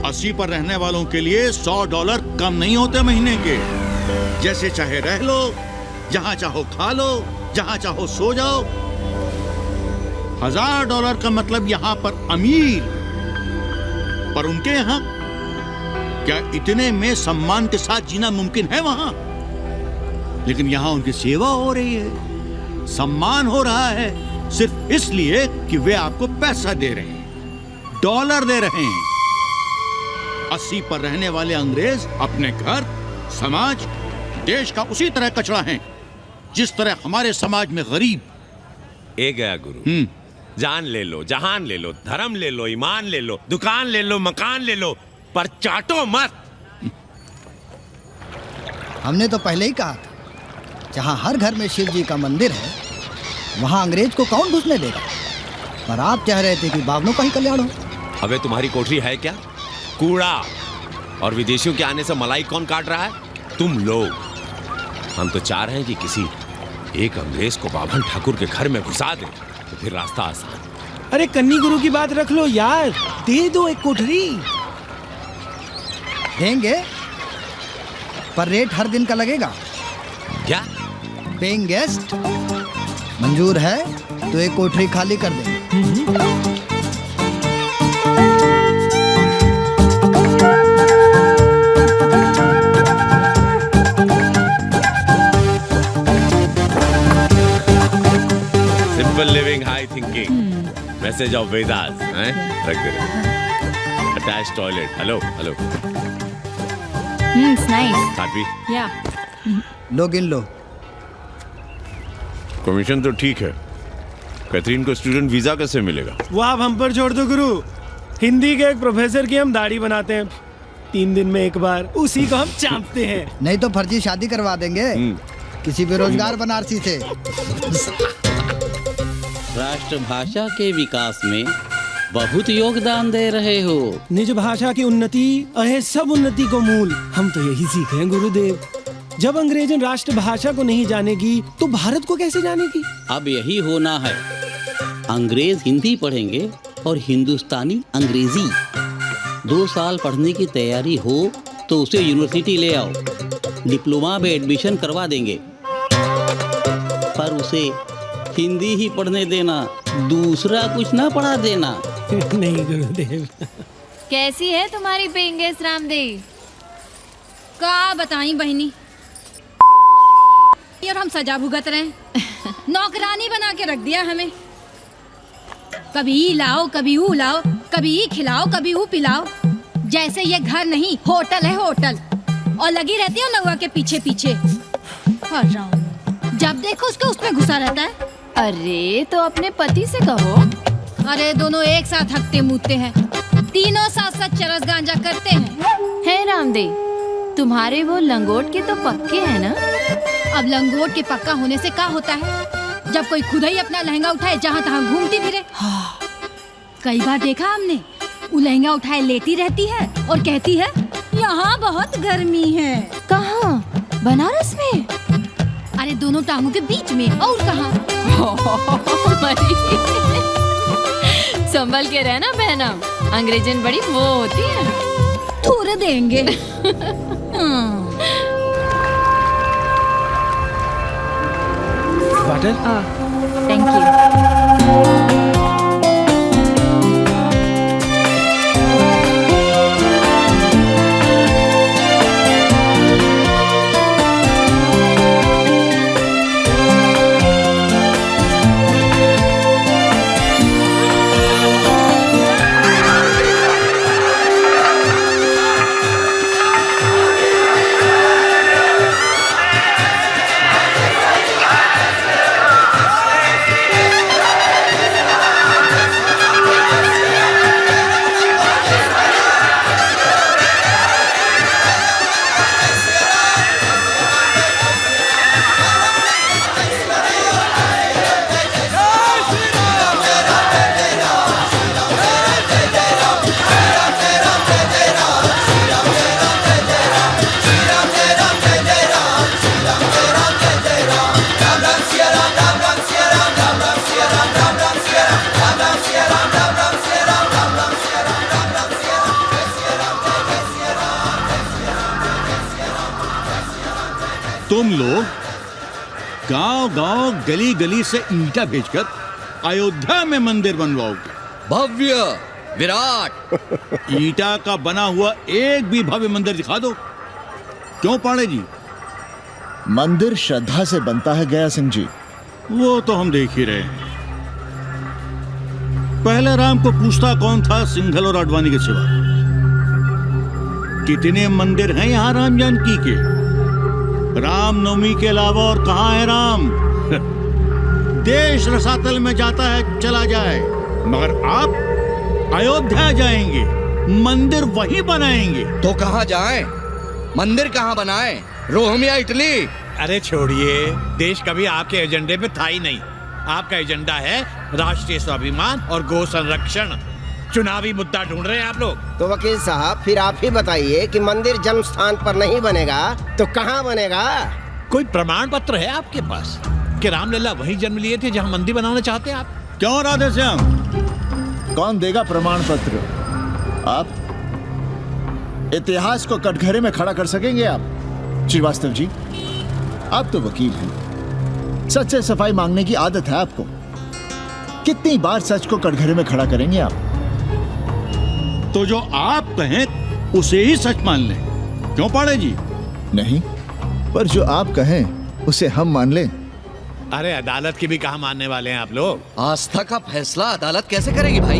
80 पर रहने वालों के लिए $100 कम नहीं होते महीने के। जैसे चाहे रह लो, जहां चाहो खा लो, जहां चाहो सो जाओ। $1000 का मतलब यहां पर अमीर, पर उनके यहां क्या इतने में सम्मान के साथ जीना मुमकिन है वहां? लेकिन यहां उनकी सेवा हो रही है, सम्मान हो रहा है, सिर्फ इसलिए कि वे आपको पैसा दे रहे हैं, डॉलर दे रहे हैं। 80 पर रहने वाले अंग्रेज अपने घर, समाज, देश का उसी तरह कचरा हैं, जिस तरह हमारे समाज में गरीब। ए गया गुरु, जान ले लो, जहान ले लो, धर्म ले लो, ईमान ले लो, दुकान ले लो, मकान ले लो, पर चाटो मत। हमने तो पहले ही कहा था, जहां हर घर में शिव जी का मंदिर है, वहां अंग्रेज को कौन घुसने देगा। पर आप कह रहे थे कि बावनों का ही कल्याण हो। अबे तुम्हारी कोठरी है क्या? कूड़ा। और विदेशियों के आने से मलाई कौन काट रहा है? तुम लोग। हम तो चाह रहे हैं कि किसी एक अंग्रेज को बाभन ठाकुर के घर में घुसा दे, तो फिर रास्ता आसान। अरे कन्नी गुरु की बात रख लो यार, दे दो एक कोठरी। देंगे, पर रेट हर दिन का लगेगा। क्या? पेइंग गेस्ट मंजूर है तो एक कोठरी खाली कर देंगे। Simple living, high thinking, message of Vedas. रख दे। Attach toilet. Hello hello. It's nice. साथी। Yeah. लो गिन लो। कमीशन तो ठीक है, कैथरीन को स्टूडेंट वीजा कैसे मिलेगा? वो आप हम पर छोड़ दो गुरु। हिंदी के एक प्रोफेसर की हम दाढ़ी बनाते हैं 3 दिन में एक बार, उसी को हम चापते हैं। नहीं तो फर्जी शादी करवा देंगे किसी बेरोजगार बनारसी से। राष्ट्रभाषा के विकास में बहुत योगदान दे रहे हो। निज भाषा की उन्नति अहे सब उन्नति को मूल। हम तो यही सीखे हैं गुरुदेव। जब अंग्रेजन राष्ट्रभाषा को नहीं जानेगी तो भारत को कैसे जानेगी? अब यही होना है। अंग्रेज हिंदी पढ़ेंगे और हिंदुस्तानी अंग्रेजी। 2 साल पढ़ने की तैयारी हो तो उसे यूनिवर्सिटी ले आओ, डिप्लोमा में एडमिशन करवा देंगे, पर उसे हिंदी ही पढ़ने देना, दूसरा कुछ ना पढ़ा देना। नहीं गुरुदेव। कैसी है तुम्हारी पेंगेस रामदेव? का बताई बहनी, और हम सजा भुगत रहे हैं। नौकरानी बना के रख दिया हमें। कभी ई लाओ, कभी ऊ लाओ, कभी ई खिलाओ, कभी ऊ पिलाओ। जैसे ये घर नहीं होटल है होटल। और लगी रहती है नौवा के पीछे पीछे। जब देखो उसके उसमें घुसा रहता है। अरे तो अपने पति से कहो। अरे दोनों एक साथ हकते मूते हैं, तीनों साथ साथ चरस गांजा करते हैं। है रामदेव, तुम्हारे वो लंगोट के तो पक्के हैं ना? अब लंगोट के पक्का होने से क्या होता है? जब कोई खुद ही अपना लहंगा उठाए जहाँ तहाँ घूमती फिरे। कई बार देखा हमने, वो लहंगा उठाए लेटी रहती है और कहती है यहाँ बहुत गर्मी है। कहाँ? बनारस में? अरे दोनों टांगों के बीच में। और कहाँ? संभल के रहना बहना, अंग्रेजन बड़ी वो होती है। थूर देंगे। वाटर? Thank you. तुम लोग गांव-गांव, गली-गली से ईंटा भेजकर अयोध्या में मंदिर बनवाओगे। भव्य, विराट। ईंटा का बना हुआ एक भी भव्य मंदिर दिखा दो। क्यों पांडे जी? मंदिर श्रद्धा से बनता है गया सिंह जी। वो तो हम देख ही रहे हैं। पहले राम को पूछता कौन था सिंघल और आडवाणी के सिवा? कितने मंदिर हैं यहाँ राम जानकी के? रामनवमी के अलावा और कहाँ है राम? देश रसातल में जाता है चला जाए, मगर आप अयोध्या जाएंगे, मंदिर वहीं बनाएंगे। तो कहाँ जाएं? मंदिर कहाँ बनाएं? रोम या इटली? अरे छोड़िए, देश कभी आपके एजेंडे पे था ही नहीं। आपका एजेंडा है राष्ट्रीय स्वाभिमान और गौ संरक्षण। चुनावी मुद्दा ढूंढ रहे हैं आप लोग। तो वकील साहब फिर आप ही बताइए कि मंदिर जन्म स्थान पर नहीं बनेगा तो कहाँ बनेगा? कोई प्रमाण पत्र है आपके पास कि रामलला वहीं जन्म लिए थे जहाँ मंदिर बनाना चाहते हैं आप? क्यों राधे श्याम? कौन देगा प्रमाण पत्र? आप इतिहास को कटघरे में खड़ा कर सकेंगे आप? श्रीवास्तव जी, आप तो वकील हैं, सच से सफाई मांगने की आदत है आपको। कितनी बार सच को कटघरे में खड़ा करेंगे आप? तो जो आप कहें उसे ही सच मान लें। क्यों पाड़े जी? नहीं, पर जो आप कहें उसे हम मान लें। अरे अदालत की भी कहाँ मानने वाले हैं आप लोग? आस्था का फैसला अदालत कैसे करेगी भाई?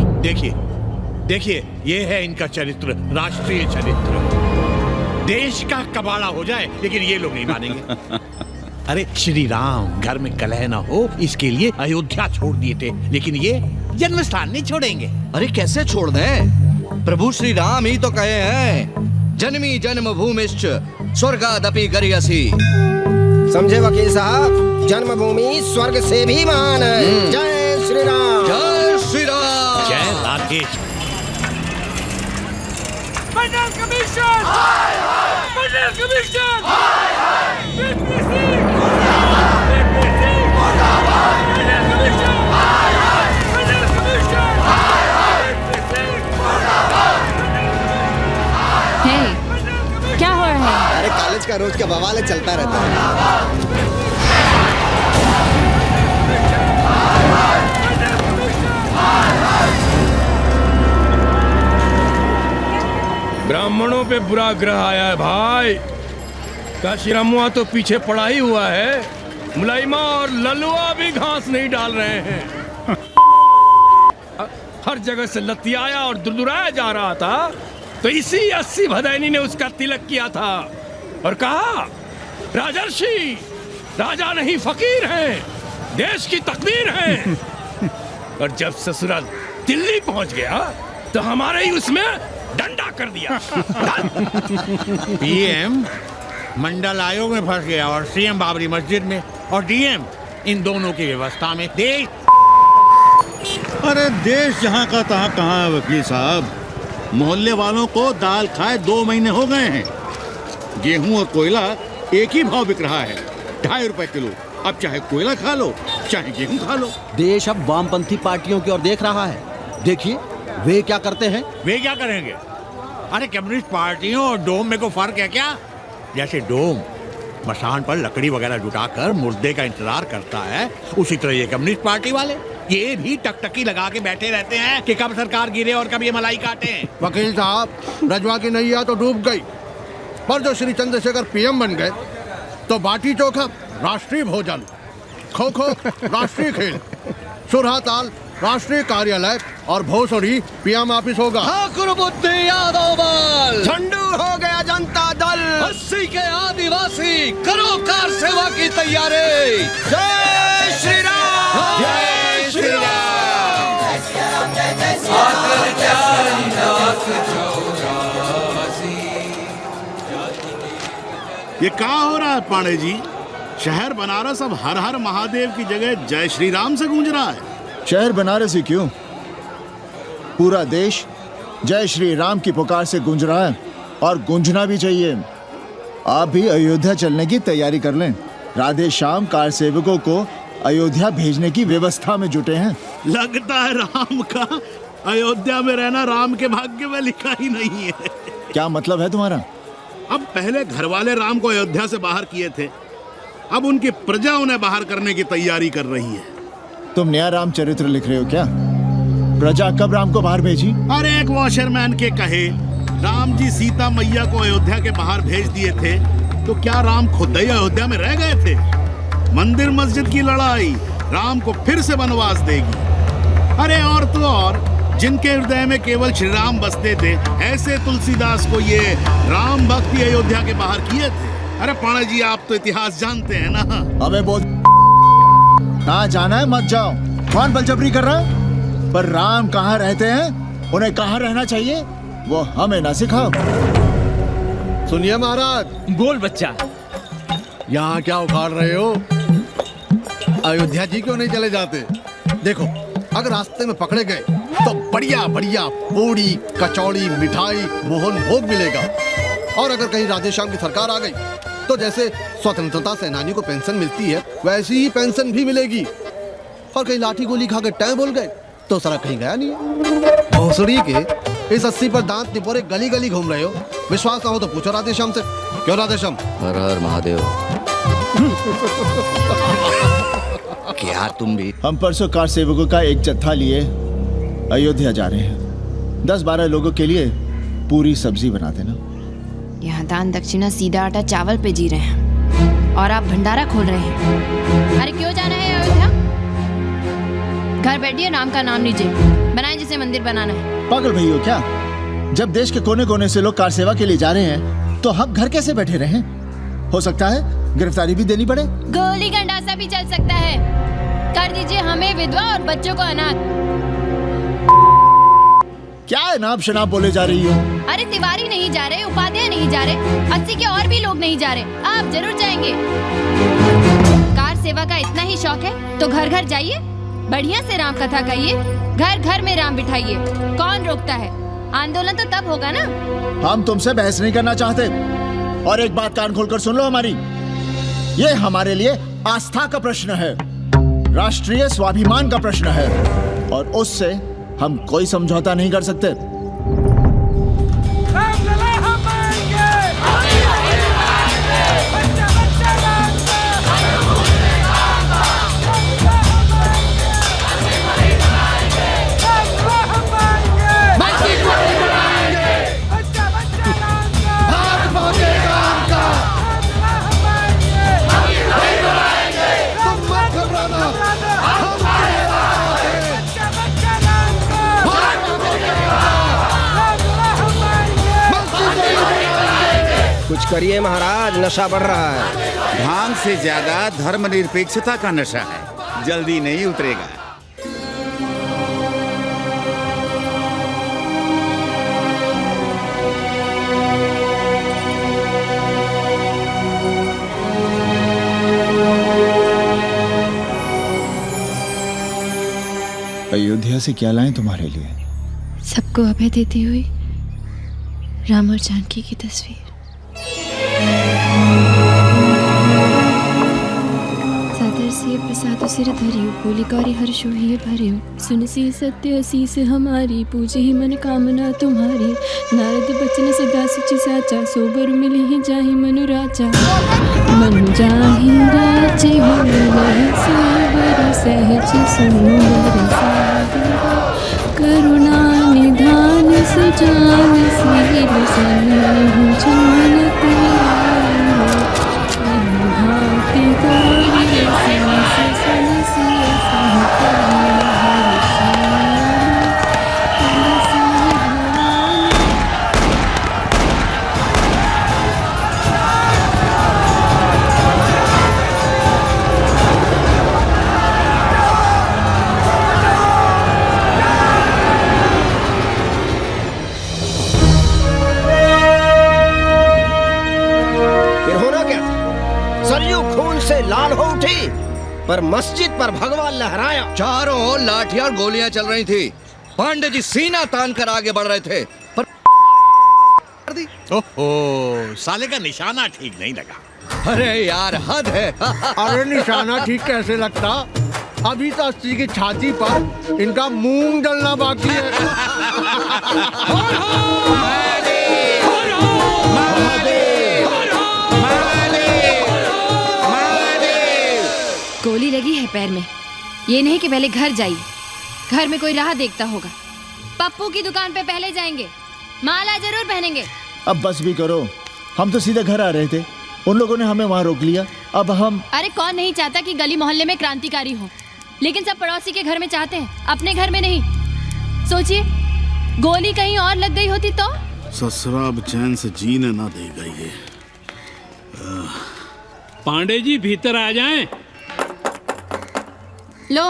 देखिए, ये है इनका चरित्र, राष्ट्रीय चरित्र। देश का कबाड़ा हो जाए लेकिन ये लोग नहीं मानेंगे। अरे श्री राम घर में कलह न हो इसके लिए अयोध्या छोड़ दिए थे, लेकिन ये जन्म स्थान नहीं छोड़ेंगे। अरे कैसे छोड़ दें? प्रभु श्री राम ही तो कहे हैं, जन्मी जन्म भूमिश्च स्वर्गादपि गरियसी। समझे वकील साहब, जन्मभूमि स्वर्ग से भी महान है। जय श्री राम। जय श्री राम। जय राधे। मंडल कमीशन मंडल कमीशन क्या हो रहा है? अरे कॉलेज का रोज का बवाल चलता रहता है। ब्राह्मणों पे बुरा ग्रह आया है भाई। काशीरामुआ तो पीछे पड़ा ही हुआ है, मुलाइमा और ललुआ भी घास नहीं डाल रहे हैं। हर जगह से लतियाया और दुरदुराया जा रहा था, तो इसी 80 भदैनी ने उसका तिलक किया था और कहा राजर्षि राजा नहीं फकीर हैं, देश की तकदीर हैं। और जब ससुराल दिल्ली पहुंच गया तो हमारे ही उसमें डंडा कर दिया। पीएम मंडल आयोग में फंस गया और सीएम बाबरी मस्जिद में, और डीएम इन दोनों की व्यवस्था में। देश अरे देश जहाँ का तहाँ कहाँ है वकील साहब। मोहल्ले वालों को दाल खाए 2 महीने हो गए हैं। गेहूं और कोयला एक ही भाव बिक रहा है, 2.5 रुपए किलो। अब चाहे कोयला खा लो चाहे गेहूं खा लो। देश अब वामपंथी पार्टियों की ओर देख रहा है। देखिए वे क्या करते हैं। वे क्या करेंगे? अरे कम्युनिस्ट पार्टियों और डोम में को फर्क है क्या? जैसे डोम मसान पर लकड़ी वगैरह जुटाकर मुर्दे का इंतजार करता है, उसी तरह ये कम्युनिस्ट पार्टी वाले ये भी टकटकी लगा के बैठे रहते हैं कि कब सरकार गिरे और कब ये मलाई काटे। वकील साहब, रजवा की नैया तो डूब गई, पर जो श्री चंद्रशेखर पीएम बन गए तो बाटी चोखा राष्ट्रीय भोजन, खो खो राष्ट्रीय खेल, सुरहा ताल राष्ट्रीय कार्यालय और भोसड़ी पीएम ऑफिस होगा। ठाकुर बुद्धि यादव बल, झंडू हो गया जनता दल, 80 के आदिवासी करो कार सेवा की तैयारी। जय श्री राम। जय श्री राम। ये क्या हो रहा है पांडे जी? शहर बनारस अब हर हर महादेव की जगह जय श्री राम से गूंज रहा है। शहर बनारस ही क्यों, पूरा देश जय श्री राम की पुकार से गूंज रहा है और गूंजना भी चाहिए। आप भी अयोध्या चलने की तैयारी कर लें। राधे श्याम कार सेवकों को अयोध्या भेजने की व्यवस्था में जुटे हैं। लगता है राम का अयोध्या में रहना राम के भाग्य में लिखा ही नहीं है। क्या मतलब है तुम्हारा? अब पहले घर वाले राम को अयोध्या से बाहर किए थे, अब उनकी प्रजा उन्हें बाहर करने की तैयारी कर रही है। तुम नया रामचरित्र लिख रहे हो क्या? प्रजा कब राम को बाहर भेजी? अरे एक वॉशरमैन के कहे राम जी सीता मैया को अयोध्या के बाहर भेज दिए थे, तो क्या राम खुद ही अयोध्या में रह गए थे? मंदिर मस्जिद की लड़ाई राम को फिर से वनवास देगी। अरे और तो और, जिनके हृदय में केवल श्री राम बसते थे, ऐसे तुलसीदास को ये राम भक्ति अयोध्या के बाहर किए थे। अरे पाणा जी, आप तो इतिहास जानते हैं ना। हमें बोल कहाँ जाना है मत जाओ। कौन बलजबरी कर रहा है? पर राम कहाँ रहते हैं, उन्हें कहाँ रहना चाहिए, वो हमें ना सिखाओ। सुनिए महाराज। बोल बच्चा। यहाँ क्या उखाड़ रहे हो? अयोध्या जी क्यों नहीं चले जाते? देखो, अगर रास्ते में पकड़े गए तो बढ़िया बढ़िया पूड़ी कचौड़ी मिठाई मोहन भोग मिलेगा, और अगर कहीं राधे श्याम की सरकार आ गई तो जैसे स्वतंत्रता सेनानी को पेंशन मिलती है वैसी ही पेंशन भी मिलेगी। और कहीं लाठी गोली खा के टैं बोल गए तो सारा कहीं गया नहीं। भोसड़ी के इस 80 पर दांत निपोरे गली गली घूम रहे हो। विश्वास ना हो तो पूछो राधे श्याम से। क्यों राधे श्याम? हर हर महादेव। क्या तुम भी? हम परसों कार सेवकों का एक जत्था लिए अयोध्या जा रहे हैं। 10-12 लोगों के लिए पूरी सब्जी बना देना। यहाँ दान दक्षिणा सीधा आटा चावल पे जी रहे हैं और आप भंडारा खोल रहे हैं। अरे क्यों जाना है अयोध्या? घर बैठिए, राम का नाम लीजिए, बनाए जिसे मंदिर बनाना है। पागल भई हो क्या? जब देश के कोने कोने से लोग कार सेवा के लिए जा रहे हैं तो हम घर कैसे बैठे रहें? हो सकता है गिरफ्तारी भी देनी पड़े। गोली गंडासा भी चल सकता है। कर दीजिए हमें विधवा और बच्चों को अनाथ। क्या है नाम शनाब बोले जा रही हो? अरे तिवारी नहीं जा रहे, उपाध्याय नहीं जा रहे, 80 के और भी लोग नहीं जा रहे। आप जरूर जाएंगे। कार सेवा का इतना ही शौक है तो घर घर जाइए बढ़िया से राम कथा कहिए, घर घर में राम बिठाइए। कौन रोकता है? आंदोलन तो तब होगा ना। हम तुमसे बहस नहीं करना चाहते। और एक बात कान खोलकर सुन लो हमारी, ये हमारे लिए आस्था का प्रश्न है, राष्ट्रीय स्वाभिमान का प्रश्न है, और उससे हम कोई समझौता नहीं कर सकते। कुछ करिए महाराज, नशा बढ़ रहा है। भांग से ज्यादा धर्मनिरपेक्षता का नशा है, जल्दी नहीं उतरेगा। अयोध्या से क्या लाएं तुम्हारे लिए? सबको अभय देती हुई राम और जानकी की तस्वीर। सादर से प्रसाद सिर धरियो, बोली गौरी हर्ष हुए भरियो, सुनसी सत्य असीस हमारी, पूजे ही मन कामना तुम्हारी। नारद बचन सदा सच साचा, सोबर मिली ही जाहि मनु राजा। मनु जाहि राजे होई सोबर, सहज सुंदर सादर, करुणा निधान सुजान सील सनेहु जानती। भांति गौरी सांस सनसी लाल हो उठी, पर मस्जिद पर भगवा लहराया। चारों ओर लाठियां और गोलियां चल रही थी। पांडे जी सीना तान कर आगे बढ़ रहे थे, पर ओहो, साले का निशाना ठीक नहीं लगा। अरे यार हद है। अरे निशाना ठीक कैसे लगता? अभी तो अस्सी की छाती पर इनका मूंग डलना बाकी है। गोली लगी है पैर में, ये नहीं कि पहले घर जाइए, घर में कोई राह देखता होगा। पप्पू की दुकान पे पहले जाएंगे, माला जरूर पहनेंगे। अब बस भी करो, हम तो सीधे घर आ रहे थे, उन लोगों ने हमें वहाँ रोक लिया। अब हम अरे कौन नहीं चाहता कि गली मोहल्ले में क्रांतिकारी हो, लेकिन सब पड़ोसी के घर में चाहते हैं, अपने घर में नहीं। सोचिए, गोली कहीं और लग गई होती तो? ससुरा अब चैन से जीने ना देगा ये। पांडे जी भीतर आ जाएं। लो।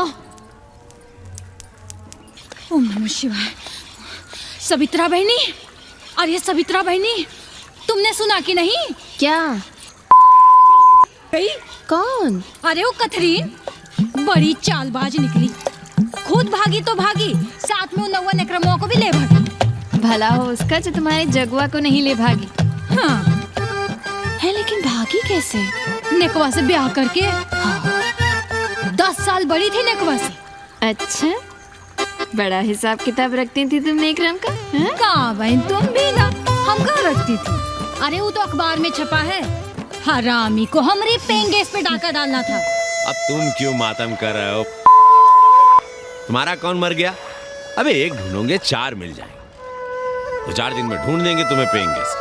ओम नमः शिवाय। सवित्रा बहनी, अरे सवित्रा बहनी, तुमने सुना कि नहीं? क्या? कौन? अरे वो कथरीन बड़ी चालबाज निकली, खुद भागी तो भागी, साथ में उन 90 क्रमों को भी ले भागी। भला हो उसका जो तुम्हारे जगुआ को नहीं ले भागी। हाँ है, लेकिन भागी कैसे? नेकवा से ब्याह करके। हाँ। 10 साल बड़ी थी नेकवा से। अच्छा, बड़ा हिसाब किताब रखती थी तुम नेकरम का? कहाँ बहन, तुम भी ना, हम कहाँ रखती थी? अरे वो तो अखबार में छपा है, हरामी को हमरी पेंगेस पे डाका डालना था। अब तुम क्यों मातम कर रहे हो? तुम्हारा कौन मर गया? अबे एक ढूंढोगे 4 मिल जाएंगे, तो 4 दिन में ढूंढ देंगे तुम्हें पेंगेस,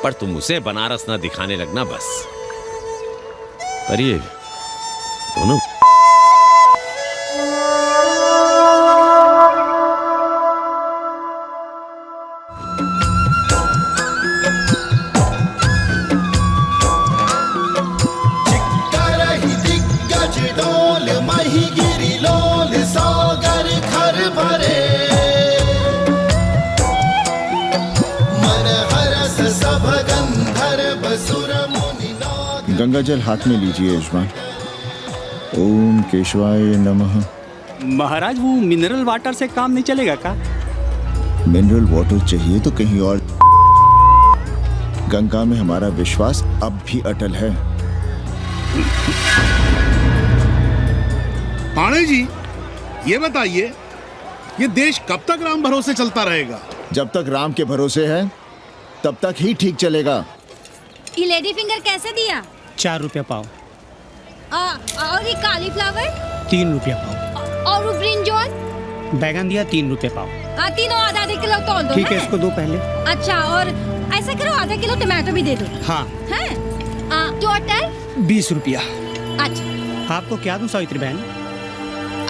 पर तुम उसे बनारस ना दिखाने लगना बस। पर ये दोनों गंगा जल हाथ में लीजिए यजमान। ओम केशवाय नमः। महाराज वो मिनरल वाटर से काम नहीं चलेगा का? मिनरल वाटर चाहिए तो कहीं और। गंगा में हमारा विश्वास अब भी अटल है। पाणे जी, ये बताइए, ये देश कब तक राम भरोसे चलता रहेगा? जब तक राम के भरोसे है तब तक ही ठीक चलेगा। ये लेडी फिंगर कैसे दिया? 4 रुपया पाव। और ये कालीफ्लावर? 3 रुपया पाव। और वो ब्रिंजॉल? बैगन दिया 3 रुपये पाव। तीनों आधा किलो तोल दो। ठीक है, इसको दो पहले। अच्छा, और ऐसा करो आधा किलो टमाटो भी दे दो। हाँ। टोटल 20 रुपया। अच्छा, आपको क्या दूं सावित्री बहन?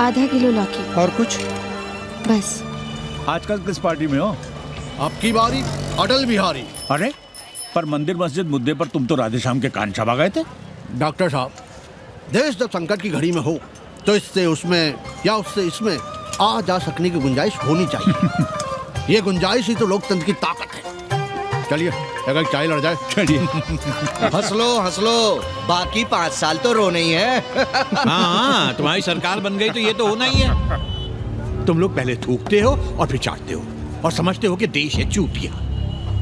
आधा किलो लौकी। और कुछ? बस। आजकल किस पार्टी में हो? आपकी बारी अटल बिहारी। अरे पर मंदिर मस्जिद मुद्दे पर तुम तो राधेश्याम के कान चबा गए थे। डॉक्टर साहब, देश जब संकट की घड़ी में हो तो इससे उसमें या उससे इसमें आ जा सकने की गुंजाइश होनी चाहिए। ये गुंजाइश ही तो लोकतंत्र की ताकत है। चलिए अगर चाय लड़ जाए। चलिए। हंस लो, बाकी 5 साल तो रोना ही है। हाँ, तुम्हारी सरकार बन गई तो ये तो होना ही है। तुम लोग पहले थूकते हो और फिर चाटते हो और समझते हो कि देश है चूतिया।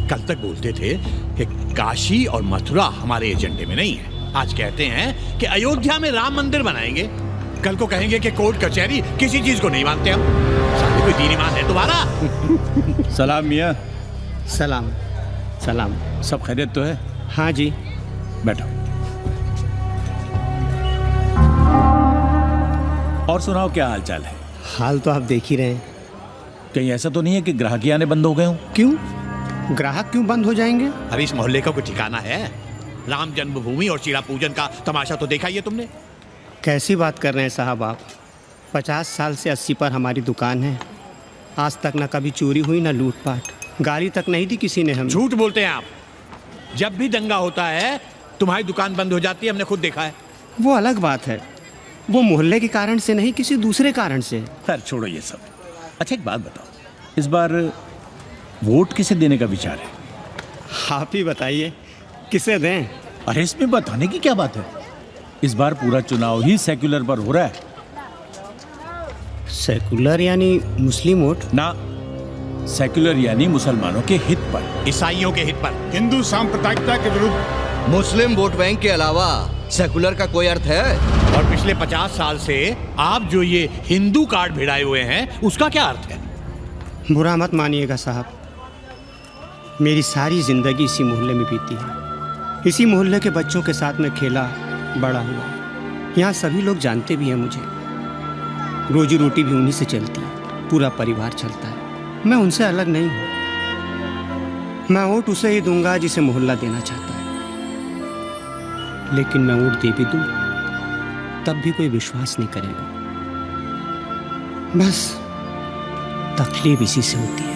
कल तक बोलते थे कि काशी और मथुरा हमारे एजेंडे में नहीं है। आज कहते हैं कि अयोध्या में राम मंदिर बनाएंगे। कल को कहेंगे कि कोर्ट कचहरी किसी चीज को नहीं मानते हम। सामने कोई दीन ईमान है तुम्हारा? सलाम मियाँ। सलाम। सलाम। सब खैरियत तो है? हाँ जी। बैठो। और सुनाओ, क्या हाल चाल है? हाल तो आप देख ही रहे हैं। कहीं ऐसा तो नहीं है कि ग्राहक आने बंद हो गए हो? क्यों? ग्राहक क्यों बंद हो जाएंगे? अरे इस मोहल्ले का कोई ठिकाना है? राम जन्मभूमि और शीला पूजन का तमाशा तो देखा ही है तुमने। कैसी बात कर रहे हैं साहब आप? 50 साल से 80 पर हमारी दुकान है। आज तक ना कभी चोरी हुई ना लूटपाट, गाली तक नहीं दी किसी ने हमें। झूठ बोलते हैं आप। जब भी दंगा होता है तुम्हारी दुकान बंद हो जाती है, हमने खुद देखा है। वो अलग बात है, वो मोहल्ले के कारण से नहीं, किसी दूसरे कारण से। खैर छोड़ो ये सब। अच्छा एक बात बताओ, इस बार वोट किसे देने का विचार है? आप ही बताइए, किसे दें? अरे इसमें बताने की क्या बात है? इस बार पूरा चुनाव ही सेक्युलर पर हो रहा है। सेक्युलर यानी मुस्लिम वोट? ना, सेक्युलर यानी मुसलमानों के हित पर, ईसाइयों के हित पर, हिंदू सांप्रदायिकता के विरुद्ध। मुस्लिम वोट बैंक के अलावा सेकुलर का कोई अर्थ है? और पिछले 50 साल से आप जो ये हिंदू कार्ड भिड़ाए हुए हैं, उसका क्या अर्थ है? बुरा मत मानिएगा साहब, मेरी सारी जिंदगी इसी मोहल्ले में बीती है। इसी मोहल्ले के बच्चों के साथ में खेला बड़ा हुआ। यहाँ सभी लोग जानते भी हैं मुझे। रोजी रोटी भी उन्हीं से चलती है, पूरा परिवार चलता है। मैं उनसे अलग नहीं हूँ। मैं वोट उसे ही दूंगा जिसे मोहल्ला देना चाहता है। लेकिन मैं वोट दे भी दूं तब भी कोई विश्वास नहीं करेगा। बस तकलीफ इसी से होती है।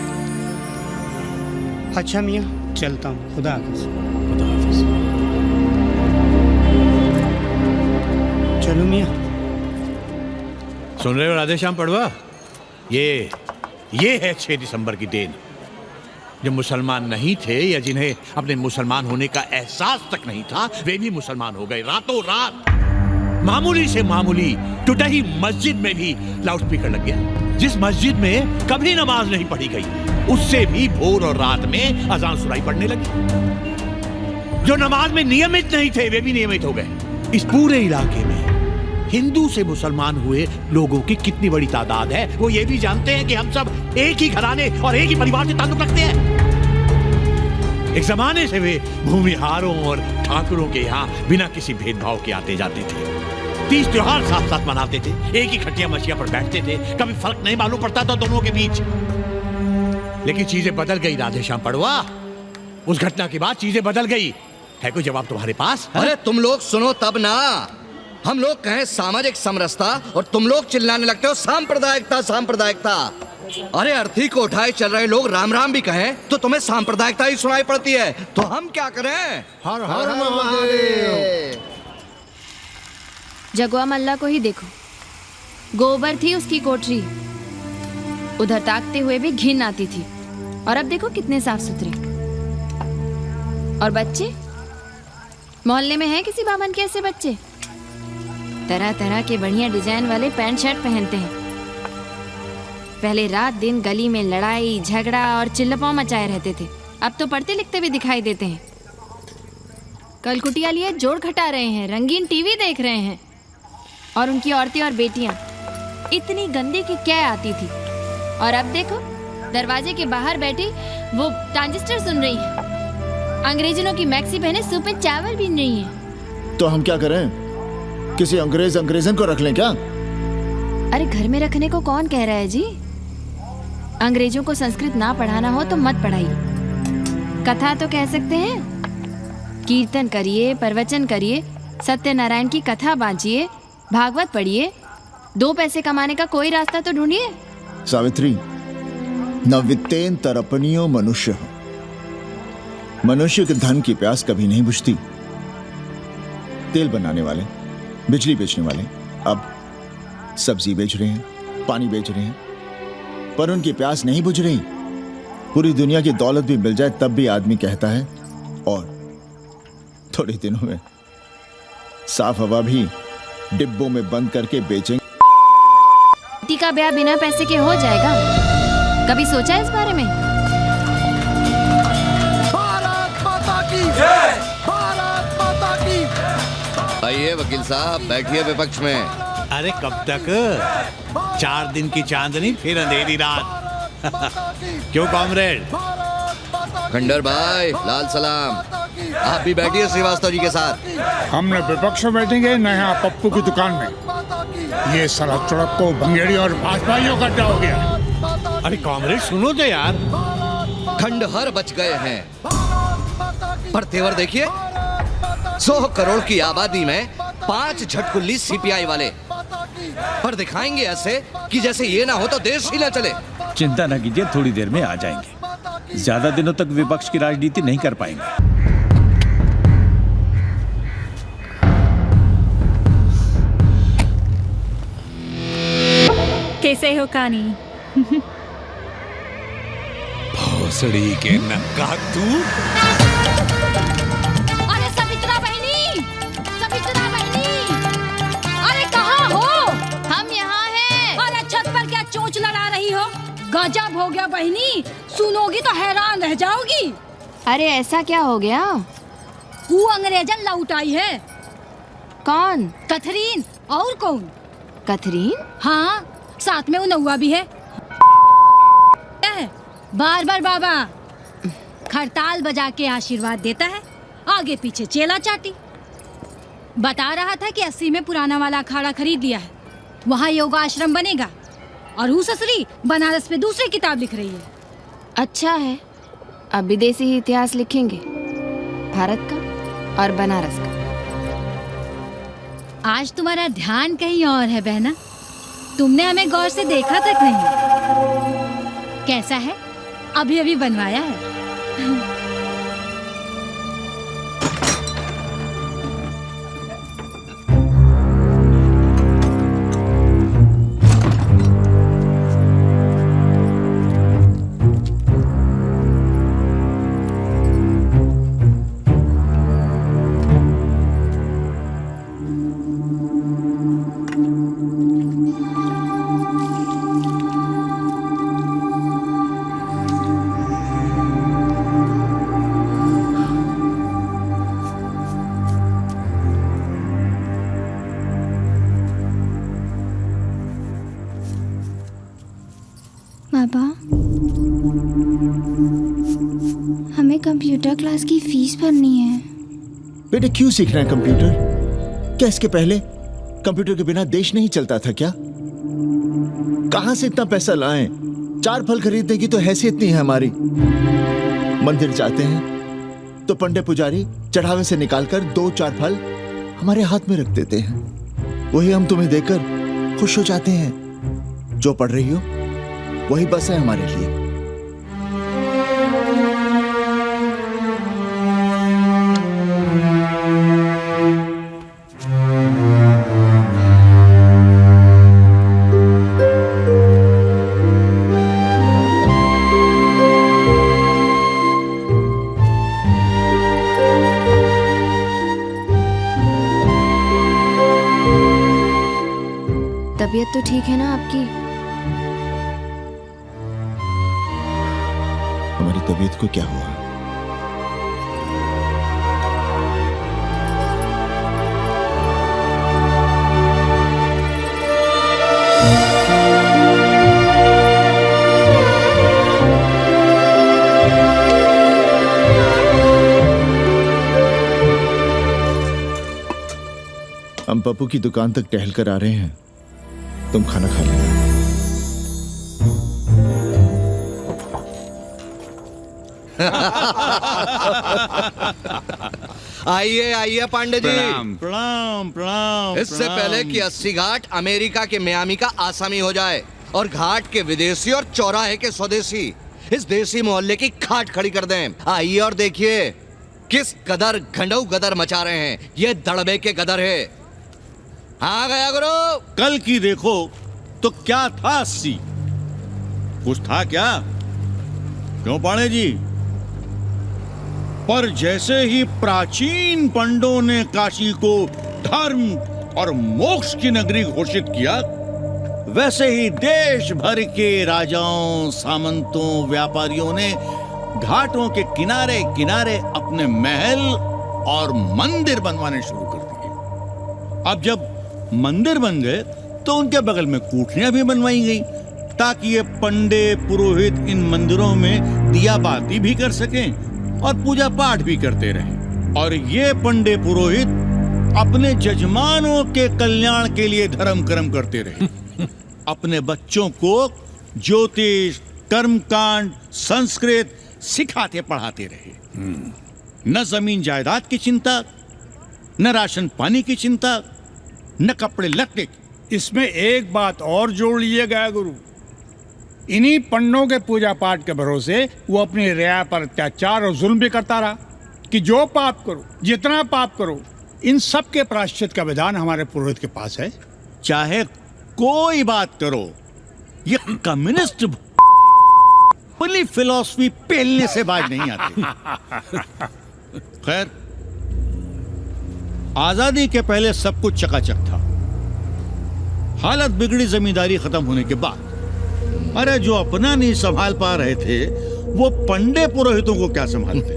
अच्छा मियाँ, चलता हूँ। खुदा हाफिज। खुदा हाफिज। चलो मियाँ। सुन रहे हो राधेश्याम पड़वा? ये है 6 दिसंबर की देन। जो मुसलमान नहीं थे या जिन्हें अपने मुसलमान होने का एहसास तक नहीं था, वे भी मुसलमान हो गए रातों रात। मामूली से मामूली टुटही मस्जिद में भी लाउडस्पीकर लग गया। जिस मस्जिद में कभी नमाज नहीं पढ़ी गई, उससे भी भोर और रात में अजान सुनाई पड़ने लगी। जो नमाज में नियमित नहीं थे, वे भी नियमित हो गए। इस पूरे इलाके में हिंदू से मुसलमान हुए लोगों की कितनी बड़ी तादाद है, वो ये भी जानते हैं कि हम सब एक ही घराने और एक ही परिवार से ताल्लुक रखते हैं। एक जमाने से वे भूमिहारों और ठाकुरों के यहाँ बिना किसी भेदभाव के आते जाते थे। 30 त्योहार साथ साथ मनाते थे, एक ही खटिया मछिया पर बैठते थे। कभी फर्क नहीं मालूम पड़ता था दोनों के बीच। लेकिन चीजें बदल गई राधेश्याम पड़वा। उस घटना के बाद चीजें बदल गई। है कोई जवाब तुम्हारे पास? अरे तुम लोग सुनो तब ना। हम लोग कहें सामाजिक समरसता और तुम लोग चिल्लाने लगते हो सांप्रदायिकता सांप्रदायिकता। अरे अर्थी को उठाए चल रहे लोग राम राम भी कहें तो तुम्हें सांप्रदायिकता ही सुनाई पड़ती है। तो हम क्या करें? हर हर महादेव। जगवा मल्ला को ही देखो, गोबर थी उसकी कोठरी, उधर ताकते हुए भी घिन आती थी। और अब देखो कितने साफ सुथरे। और बच्चे, मोहल्ले में हैं किसी बामन के ऐसे बच्चे? तरह तरह के बढ़िया डिजाइन वाले पैंट शर्ट पहनते हैं, पहले रात दिन गली में लड़ाई झगड़ा और चिल्लपाव मचाए रहते थे, अब तो पढ़ते लिखते भी दिखाई देते हैं। कल कुटिया लिए जोड़ खटा रहे हैं, रंगीन टीवी देख रहे हैं, और उनकी औरतें और बेटियां इतनी गंदी की क्या आती थी। और अब देखो दरवाजे के बाहर बैठी वो ट्रांजिस्टर सुन रही है, अंग्रेजनों की मैक्सी पहने सूप में चावल भी नहीं है। तो हम क्या करें? किसी अंग्रेजन को रख लें क्या? अरे घर में रखने को कौन कह रहा है जी? अंग्रेजों को संस्कृत ना पढ़ाना हो तो मत पढ़ाइए। कथा तो कह सकते हैं, कीर्तन करिए, प्रवचन करिए, सत्यनारायण की कथा बांचिए, भागवत पढ़िए, 2 पैसे कमाने का कोई रास्ता तो ढूंढिए। सावित्री, न वित्तेन तरपनियो मनुष्य, मनुष्य के धन की प्यास कभी नहीं बुझती। तेल बनाने वाले, बिजली बेचने वाले अब सब्जी बेच रहे हैं, पानी बेच रहे हैं, पर उनकी प्यास नहीं बुझ रही। पूरी दुनिया की दौलत भी मिल जाए तब भी आदमी कहता है, और थोड़े दिनों में साफ हवा भी डिब्बों में बंद करके बेचेंगे। बेटी का ब्याह बिना पैसे के हो जाएगा? कभी सोचा है इस बारे में? भारत माता की जय! भारत माता की! आइए वकील साहब, बैठिए विपक्ष में। अरे कब तक? 4 दिन की चांदनी फिर अंधेरी रात। क्यों कॉमरेड? खंडर भाई, लाल सलाम। आप भी बैठिए श्रीवास्तव जी के साथ। हमने विपक्ष में बैठेंगे न यहाँ पप्पू की दुकान में। ये सारा चुड़क को भंगेड़ी और भाजपाइयों का अड्डा हो गया। अरे कॉमरेड सुनो तो यार। खंडहर बच गए हैं, पर तेवर देखिए, 100 करोड़ की आबादी में 5 झटकुल्ली सीपीआई वाले, पर दिखाएंगे ऐसे कि जैसे ये ना हो तो देश ही ना चले। चिंता न कीजिए, थोड़ी देर में आ जाएंगे। ज्यादा दिनों तक विपक्ष की राजनीति नहीं कर पाएंगे। कैसे हो कानी? भोसड़ी के नक्का तू। अरे सवित्रा बहनी, सवित्रा बहनी, अरे कहाँ हो? हम यहाँ हैं। अरे छत पर क्या चोंच लड़ा रही हो? गजब हो गया बहनी, सुनोगी तो हैरान रह जाओगी। अरे ऐसा क्या हो गया? वो अंग्रेजन लौट आई है। कौन? कथरीन। और कौन? कथरीन? हाँ, साथ में वो नौवा भी है। बार बार बाबा खड़ताल बजा के आशीर्वाद देता है, आगे पीछे चेला चाटी। बता रहा था कि 80 में पुराना वाला अखाड़ा खरीद लिया है, वहाँ योगा आश्रम बनेगा, और वो ससुरी बनारस में दूसरी किताब लिख रही है। अच्छा है, अब विदेशी ही इतिहास लिखेंगे, भारत का और बनारस का। आज तुम्हारा ध्यान कहीं और है बहना, तुमने हमें गौर से देखा तक नहीं। कैसा है? अभी अभी बनवाया है। पापा, हमें कंप्यूटर क्लास की फीस भरनी है। बेटे क्यों सीखना है कंप्यूटर? क्या इसके पहले कंप्यूटर के बिना देश नहीं चलता था क्या? कहां से इतना पैसा लाएं? 4 फल खरीदने की तो हैसियत नहीं है हमारी। मंदिर जाते हैं तो पंडे पुजारी चढ़ावे से निकालकर 2-4 फल हमारे हाथ में रख देते हैं, वही हम तुम्हें देकर खुश हो जाते हैं। जो पढ़ रही हो वही बस है हमारे लिए। तबीयत तो ठीक है ना आपकी? तबीयत को क्या हुआ? हम पप्पू की दुकान तक टहल कर आ रहे हैं, तुम खाना खा लेना। आइए आइए पांडे जी। प्रणाम प्रणाम प्रणाम। इससे पहले कि 80 घाट अमेरिका के मियामी का आसामी हो जाए और घाट के विदेशी और चौराहे के स्वदेशी इस देसी मोहल्ले की खाट खड़ी कर दें, आइए और देखिए किस कदर घंडऊ गदर मचा रहे हैं। ये दड़बे के गदर है। हाँ गया गुरु। कल की देखो तो क्या था 80? कुछ था क्या? क्यों पांडे जी? पर जैसे ही प्राचीन पंडों ने काशी को धर्म और मोक्ष की नगरी घोषित किया, वैसे ही देश भर के राजाओं, सामंतों, व्यापारियों ने घाटों के किनारे किनारे अपने महल और मंदिर बनवाने शुरू कर दिए। अब जब मंदिर बन गए तो उनके बगल में कोठरियां भी बनवाई गई ताकि ये पंडे पुरोहित इन मंदिरों में दिया बाती भी कर सकें और पूजा पाठ भी करते रहें। और ये पंडे पुरोहित अपने जजमानों के कल्याण के लिए धर्म कर्म करते रहे। अपने बच्चों को ज्योतिष, कर्मकांड, संस्कृत सिखाते पढ़ाते रहे। न जमीन जायदाद की चिंता, न राशन पानी की चिंता, न कपड़े लत्ते की। इसमें एक बात और जोड़ लिए गया गुरु। इन्हीं पंडों के पूजा पाठ के भरोसे वो अपनी रिया पर अत्याचार और जुल्म भी करता रहा कि जो पाप करो, जितना पाप करो, इन सब के प्रायश्चित का विधान हमारे पुरोहित के पास है। चाहे कोई बात करो, ये कम्युनिस्ट वाली फिलॉसफी पेलने से बाज नहीं आती। खैर, आजादी के पहले सब कुछ चकाचक था। हालत बिगड़ी जमींदारी खत्म होने के बाद। अरे जो अपना नहीं संभाल पा रहे थे वो पंडे पुरोहितों को क्या संभालते।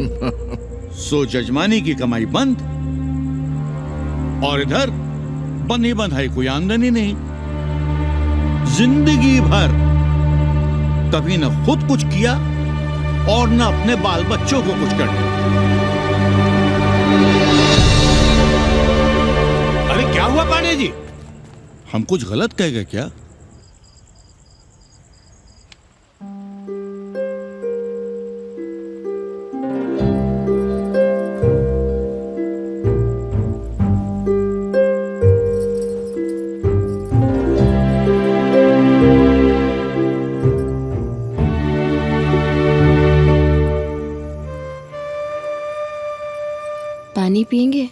सो जजमानी की कमाई बंद और इधर बंधी बंधाई कोई आमदनी नहीं। जिंदगी भर कभी न खुद कुछ किया और न अपने बाल बच्चों को कुछ कर दिया। अरे क्या हुआ पांडे जी? हम कुछ गलत कह गए क्या? पानी पिएंगे?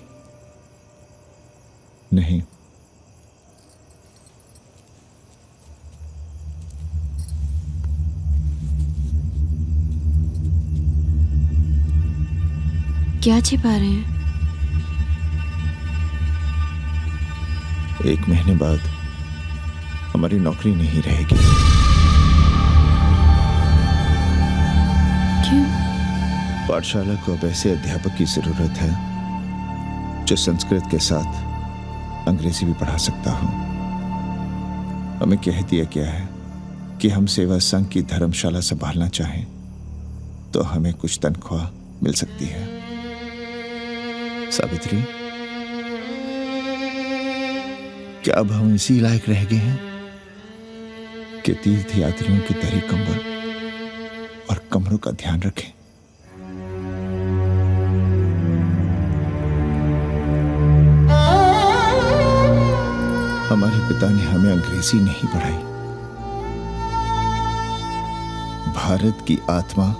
नहीं। क्या छिपा रहे हैं? 1 महीने बाद हमारी नौकरी नहीं रहेगी। क्यों? पाठशाला को अब ऐसे अध्यापक की जरूरत है जो संस्कृत के साथ अंग्रेजी भी पढ़ा सकता हो। हमें कह दिया गया है कि हम सेवा संघ की धर्मशाला संभालना चाहें तो हमें कुछ तनख्वाह मिल सकती है। सावित्री, क्या अब हम इसी लायक रह गए हैं कि तीर्थ यात्रियों की दरी कंबल और कमरों का ध्यान रखें? हमारे पिता ने हमें अंग्रेजी नहीं पढ़ाई। भारत की आत्मा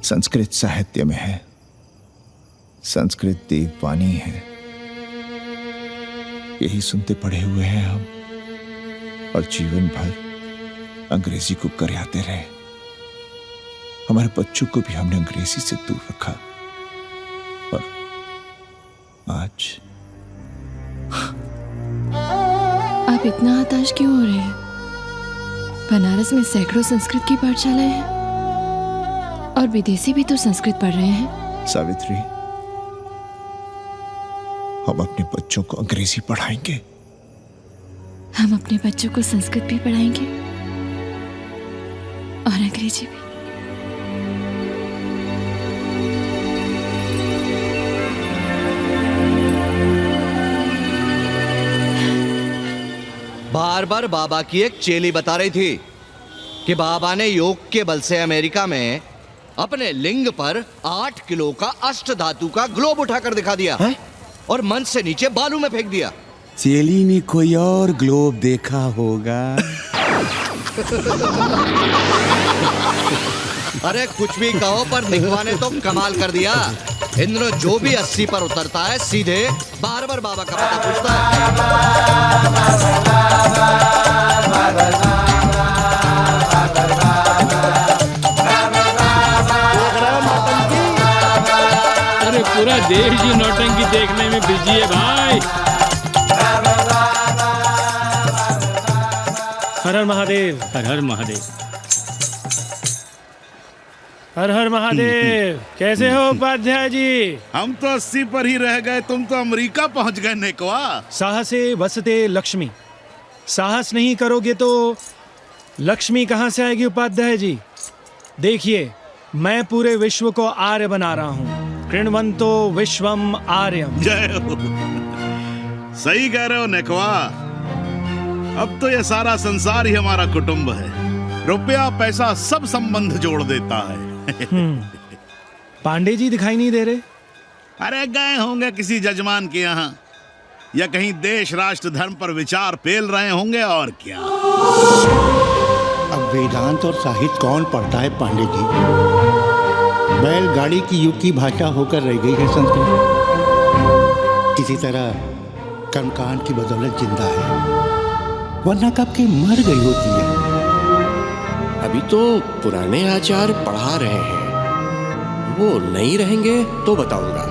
संस्कृत साहित्य में है। संस्कृत देववाणी है। यही सुनते पढ़े हुए हैं हम और जीवन भर अंग्रेजी को करियाते रहे। हमारे बच्चों को भी हमने अंग्रेजी से दूर रखा और आज आप इतना हताश क्यों हो रहे हैं? बनारस में सैकड़ों संस्कृत की पाठशालाएं हैं। और विदेशी भी तो संस्कृत पढ़ रहे हैं। सावित्री, हम अपने बच्चों को अंग्रेजी पढ़ाएंगे। हम अपने बच्चों को संस्कृत भी पढ़ाएंगे और अंग्रेजी भी। बार बार बाबा की एक चेली बता रही थी कि बाबा ने योग के बल से अमेरिका में अपने लिंग पर 8 किलो का अष्ट धातु का ग्लोब उठाकर दिखा दिया है? और मंच से नीचे बालू में फेंक दिया। चेली ने कोई और ग्लोब देखा होगा। अरे कुछ भी कहो, पर दिखवा ने तो कमाल कर दिया। इंद्र जो भी 80 पर उतरता है सीधे बार बार बाबा का पता पूछता अरे पूरा देश ही नौटंकी देखने में बिजी है भाई। हर हर महादेव। हर हर महादेव। हर हर महादेव। कैसे हो उपाध्याय जी? हम तो 80 पर ही रह गए, तुम तो अमेरिका पहुंच गए नेकवा। साहसे वसते लक्ष्मी। साहस नहीं करोगे तो लक्ष्मी कहाँ से आएगी उपाध्याय जी? देखिए, मैं पूरे विश्व को आर्य बना रहा हूँ। कृण्वन्तो विश्वम आर्यम। जय हो। सही कह रहे हो नेकवा। अब तो ये सारा संसार ही हमारा कुटुंब है। रुपया पैसा सब संबंध जोड़ देता है। पांडे जी दिखाई नहीं दे रहे? अरे गए होंगे किसी जजमान के यहाँ, या कहीं देश राष्ट्र धर्म पर विचार पेल रहे होंगे, और क्या। अब वेदांत और साहित्य कौन पढ़ता है पांडे जी? बैलगाड़ी की युग की भाषा होकर रह गई है संस्कृत। किसी तरह कर्मकांड की बदौलत जिंदा है, वरना कब की मर गई होती है। अभी तो पुराने आचार पढ़ा रहे हैं, वो नहीं रहेंगे तो बताऊंगा।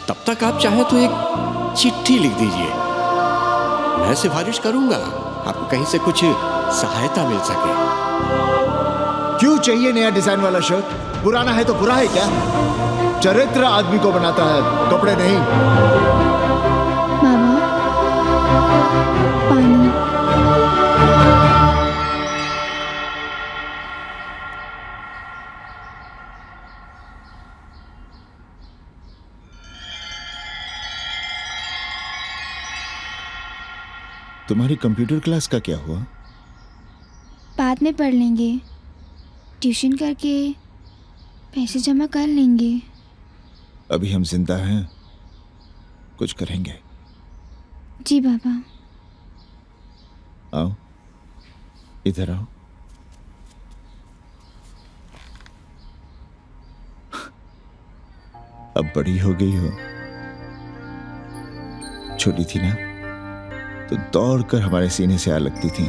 तब तक आप चाहे तो एक चिट्ठी लिख दीजिए, मैं सिफारिश करूंगा, आपको कहीं से कुछ सहायता मिल सके। क्यों चाहिए नया डिजाइन वाला शर्ट? पुराना है तो बुरा है क्या? चरित्र आदमी को बनाता है, कपड़े नहीं। मामा, पानी। तुम्हारी कंप्यूटर क्लास का क्या हुआ? बाद में पढ़ लेंगे, ट्यूशन करके पैसे जमा कर लेंगे। अभी हम जिंदा हैं, कुछ करेंगे। जी बाबा। आओ, इधर आओ। अब बड़ी हो गई हो, छोटी थी ना तो दौड़कर हमारे सीने से आ लगती थी।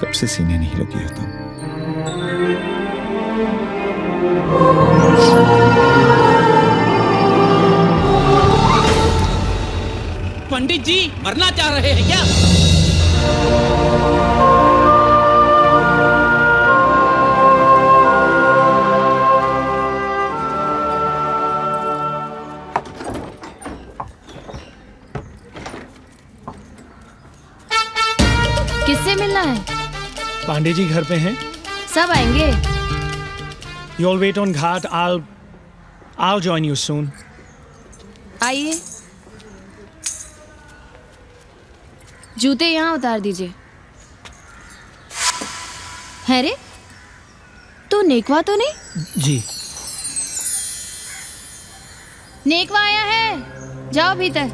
कब से सीने नहीं लगी हो तुम? पंडित जी मरना चाह रहे हैं क्या? किससे मिलना है? पांडे जी घर पे हैं। सब आएंगे। You all wait on Ghat. I'll join you soon. आइए। जूते यहाँ उतार दीजिए। है रे, तू नेकवा तो नहीं? जी। नेकवा आया है, जाओ भीतर।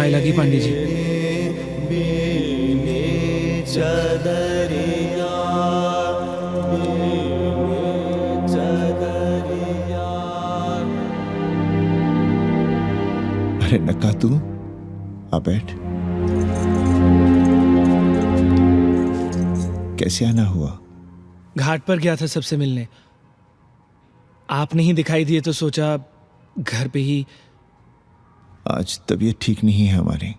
आए लगी पांडे जी। अरे नका तू, आ बैठ। कैसे आना हुआ? घाट पर गया था सबसे मिलने। आप नहीं दिखाई दिए तो सोचा घर पे ही। आज तबीयत ठीक नहीं है हमारी।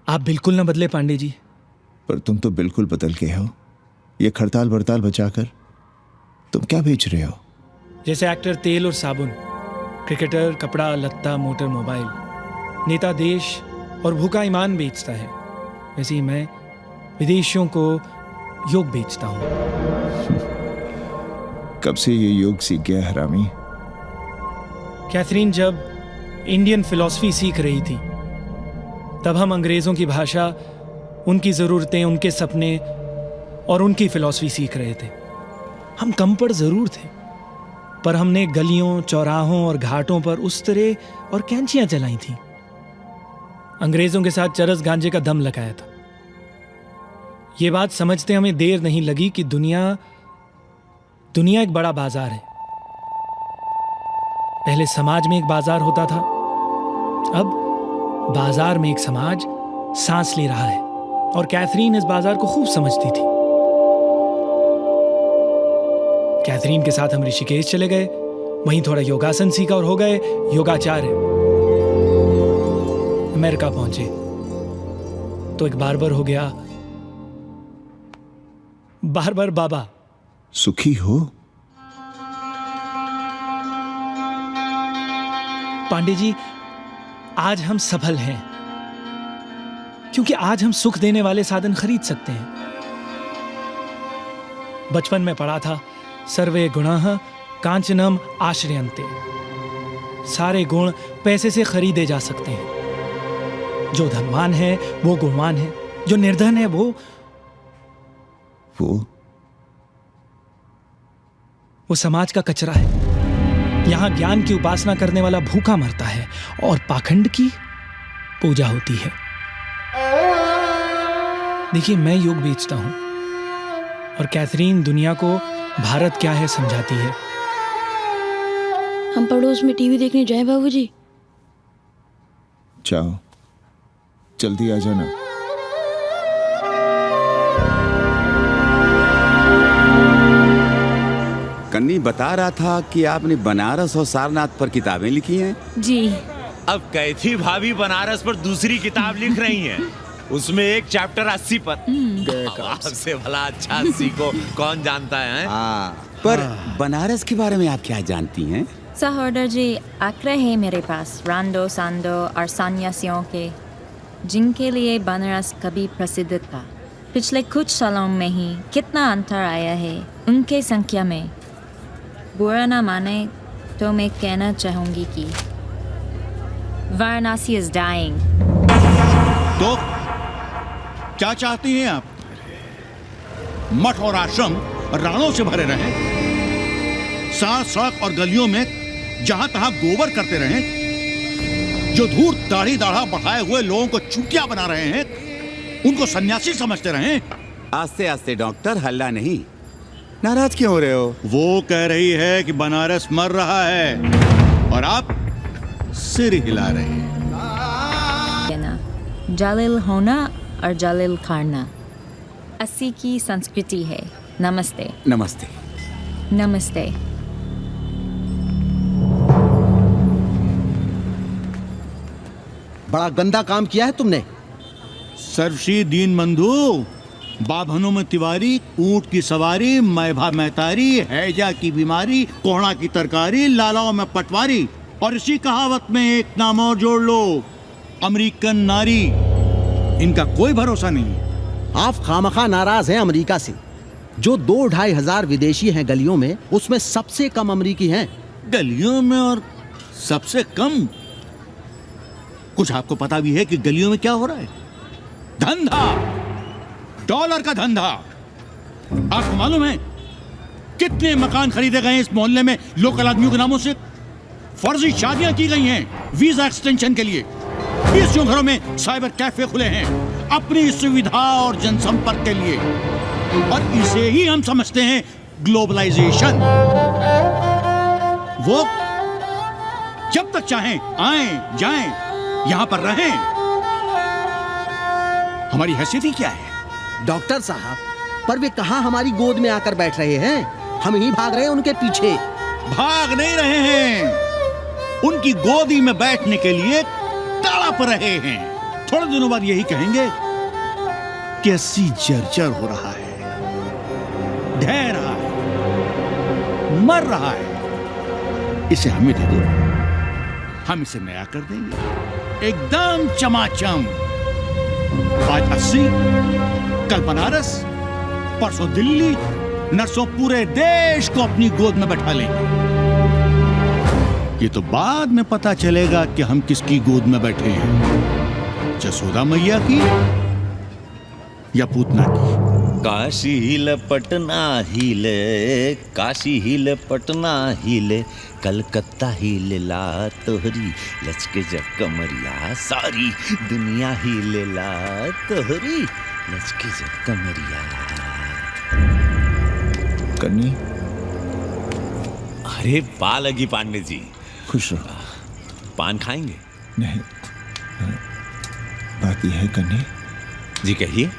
आप बिल्कुल ना बदले पांडे जी। पर तुम तो बिल्कुल बदल गए हो। ये खड़ताल बड़ताल बचाकर तुम क्या बेच रहे हो? जैसे एक्टर तेल और साबुन, क्रिकेटर कपड़ा लत्ता मोटर मोबाइल, नेता देश और भूखा ईमान बेचता है, वैसे ही मैं विदेशियों को योग बेचता हूँ। कब से ये योग सीख गया हरामी? कैथरीन जब इंडियन फिलॉसफी सीख रही थी तब हम अंग्रेजों की भाषा, उनकी ज़रूरतें, उनके सपने और उनकी फिलॉसफी सीख रहे थे। हम कम पढ़ ज़रूर थे, पर हमने गलियों, चौराहों और घाटों पर उस्तरे और कैंचियां चलाई थीं। अंग्रेजों के साथ चरस गांजे का दम लगाया था। ये बात समझते हमें देर नहीं लगी कि दुनिया एक बड़ा बाजार है। पहले समाज में एक बाजार होता था, अब बाजार में एक समाज सांस ले रहा है, और कैथरीन इस बाजार को खूब समझती थी। कैथरीन के साथ हम ऋषिकेश चले गए, वहीं थोड़ा योगासन सीखा और हो गए योगाचार्य। अमेरिका पहुंचे तो एक बार्बर हो गया, बार्बर बाबा। सुखी हो? पांडे जी, आज हम सफल हैं क्योंकि आज हम सुख देने वाले साधन खरीद सकते हैं। बचपन में पढ़ा था, सर्वे गुणाः कांचनम आश्रयन्ते। सारे गुण पैसे से खरीदे जा सकते हैं। जो धनवान है वो गुणवान है, जो निर्धन है वो समाज का कचरा है। यहां ज्ञान की उपासना करने वाला भूखा मरता है और पाखंड की पूजा होती है। देखिए, मैं योग बेचता हूं और कैथरीन दुनिया को भारत क्या है समझाती है। हम पड़ोस में टीवी देखने जाएं बाबूजी? जाओ, जल्दी आ जाना। कन्नी बता रहा था कि आपने बनारस और सारनाथ पर किताबें लिखी हैं। जी। अब कैथी भाभी बनारस पर दूसरी किताब लिख रही हैं। उसमें एक चैप्टर 80 पर। से भला अच्छा 80 को कौन जानता है? पर बनारस के बारे में आप क्या जानती हैं? सहोदर जी, आंकड़े हैं मेरे पास रांडो सांडो और सन्यासियों के, जिनके लिए बनारस कभी प्रसिद्ध था। पिछले कुछ सालों में ही कितना अंतर आया है उनके संख्या में। बुरा ना माने तो मैं कहना चाहूंगी कि वाराणसी is dying। तो क्या चाहती हैं आप? मठ और आश्रम राणों से भरे रहें, साथ सड़क और गलियों में जहां तहां गोबर करते रहें, जो धूर्त दाढ़ी दाढ़ा बढ़ाए हुए लोगों को चूतिया बना रहे हैं उनको सन्यासी समझते रहें। आस्ते आस्ते डॉक्टर, हल्ला नहीं। नाराज क्यों हो रहे हो? वो कह रही है कि बनारस मर रहा है और आप सिर हिला रहे हैं। जालिल होना और जालिल खाना 80 की संस्कृति है। नमस्ते। नमस्ते। नमस्ते। बड़ा गंदा काम किया है तुमने। सर्वश्री दीन बंधु, बाभनों में तिवारी, ऊंट की सवारी, मैभा मैतारी, हैजा की बीमारी, कोहड़ा की तरकारी, लालाओं में पटवारी, और इसी कहावत में एक नाम और जोड़ लो, अमेरिकन नारी। इनका कोई भरोसा नहीं। आप खामखा नाराज हैं अमेरिका से। जो 2-2.5 हजार विदेशी हैं गलियों में, उसमें सबसे कम अमेरिकी हैं। गलियों में और सबसे कम? कुछ आपको पता भी है कि गलियों में क्या हो रहा है? धंधा, डॉलर का धंधा। आपको मालूम है कितने मकान खरीदे गए इस मोहल्ले में लोकल आदमियों के नामों से? फर्जी शादियां की गई हैं वीजा एक्सटेंशन के लिए। 20 घरों में साइबर कैफे खुले हैं अपनी सुविधा और जनसंपर्क के लिए, और इसे ही हम समझते हैं ग्लोबलाइजेशन। वो जब तक चाहें आएं जाएं, यहां पर रहें। हमारी हैसियत ही क्या है? डॉक्टर साहब, पर वे कहां हमारी गोद में आकर बैठ रहे हैं? हम ही भाग रहे हैं उनके पीछे। भाग नहीं रहे हैं, उनकी गोदी में बैठने के लिए तड़प रहे हैं। थोड़े दिनों बाद यही कहेंगे कि अस्सी जर्जर हो रहा है, ढह रहा है, मर रहा है, इसे हमें दे दो, हम इसे नया कर देंगे एकदम चमाचम। आज 80, कल बनारस, परसों दिल्ली, नरसों पूरे देश को अपनी गोद में बैठा लेंगे। ये तो बाद में पता चलेगा कि हम किसकी गोद में बैठे हैं, जसोदा मैया की या पूतना की। काशी हिले पटना हिले, काशी हिले पटना हिले, कलकत्ता हिले ला तोहरी, लचके जब कमरिया सारी दुनिया हिले ला तोहरी, लचके जब कमरिया। कन्नी, अरे पा लगी पांडे जी। खुश रहो। पान खाएंगे? नहीं, बात यह है कन्नी जी, कहिए।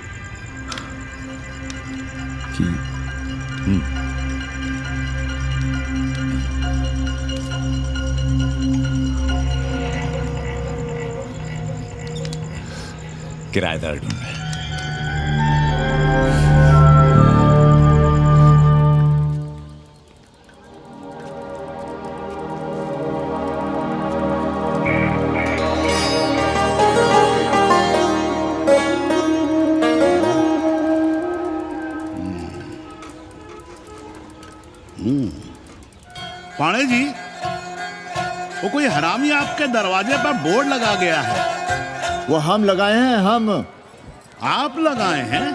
कि किराएदार ढूंढे। पाणे जी, वो कोई हरामी आपके दरवाजे पर बोर्ड लगा गया है। वो हम लगाए हैं। हम? आप लगाए हैं?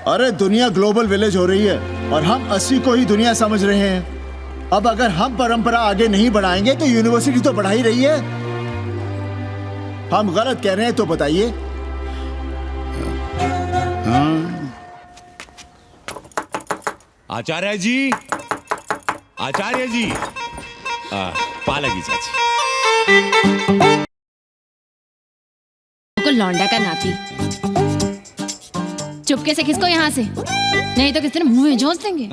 अरे दुनिया ग्लोबल विलेज हो रही है और हम 80 को ही दुनिया समझ रहे हैं। अब अगर हम परंपरा आगे नहीं बढ़ाएंगे तो यूनिवर्सिटी तो बढ़ा ही रही है। हम गलत कह रहे हैं तो बताइए। आचार्य जी, आचार्य जी, पा लगी चाची। को लौंडा का नाती, चुपके से खिसको यहाँ से, नहीं तो किसी दिन मुंह में झोंस देंगे।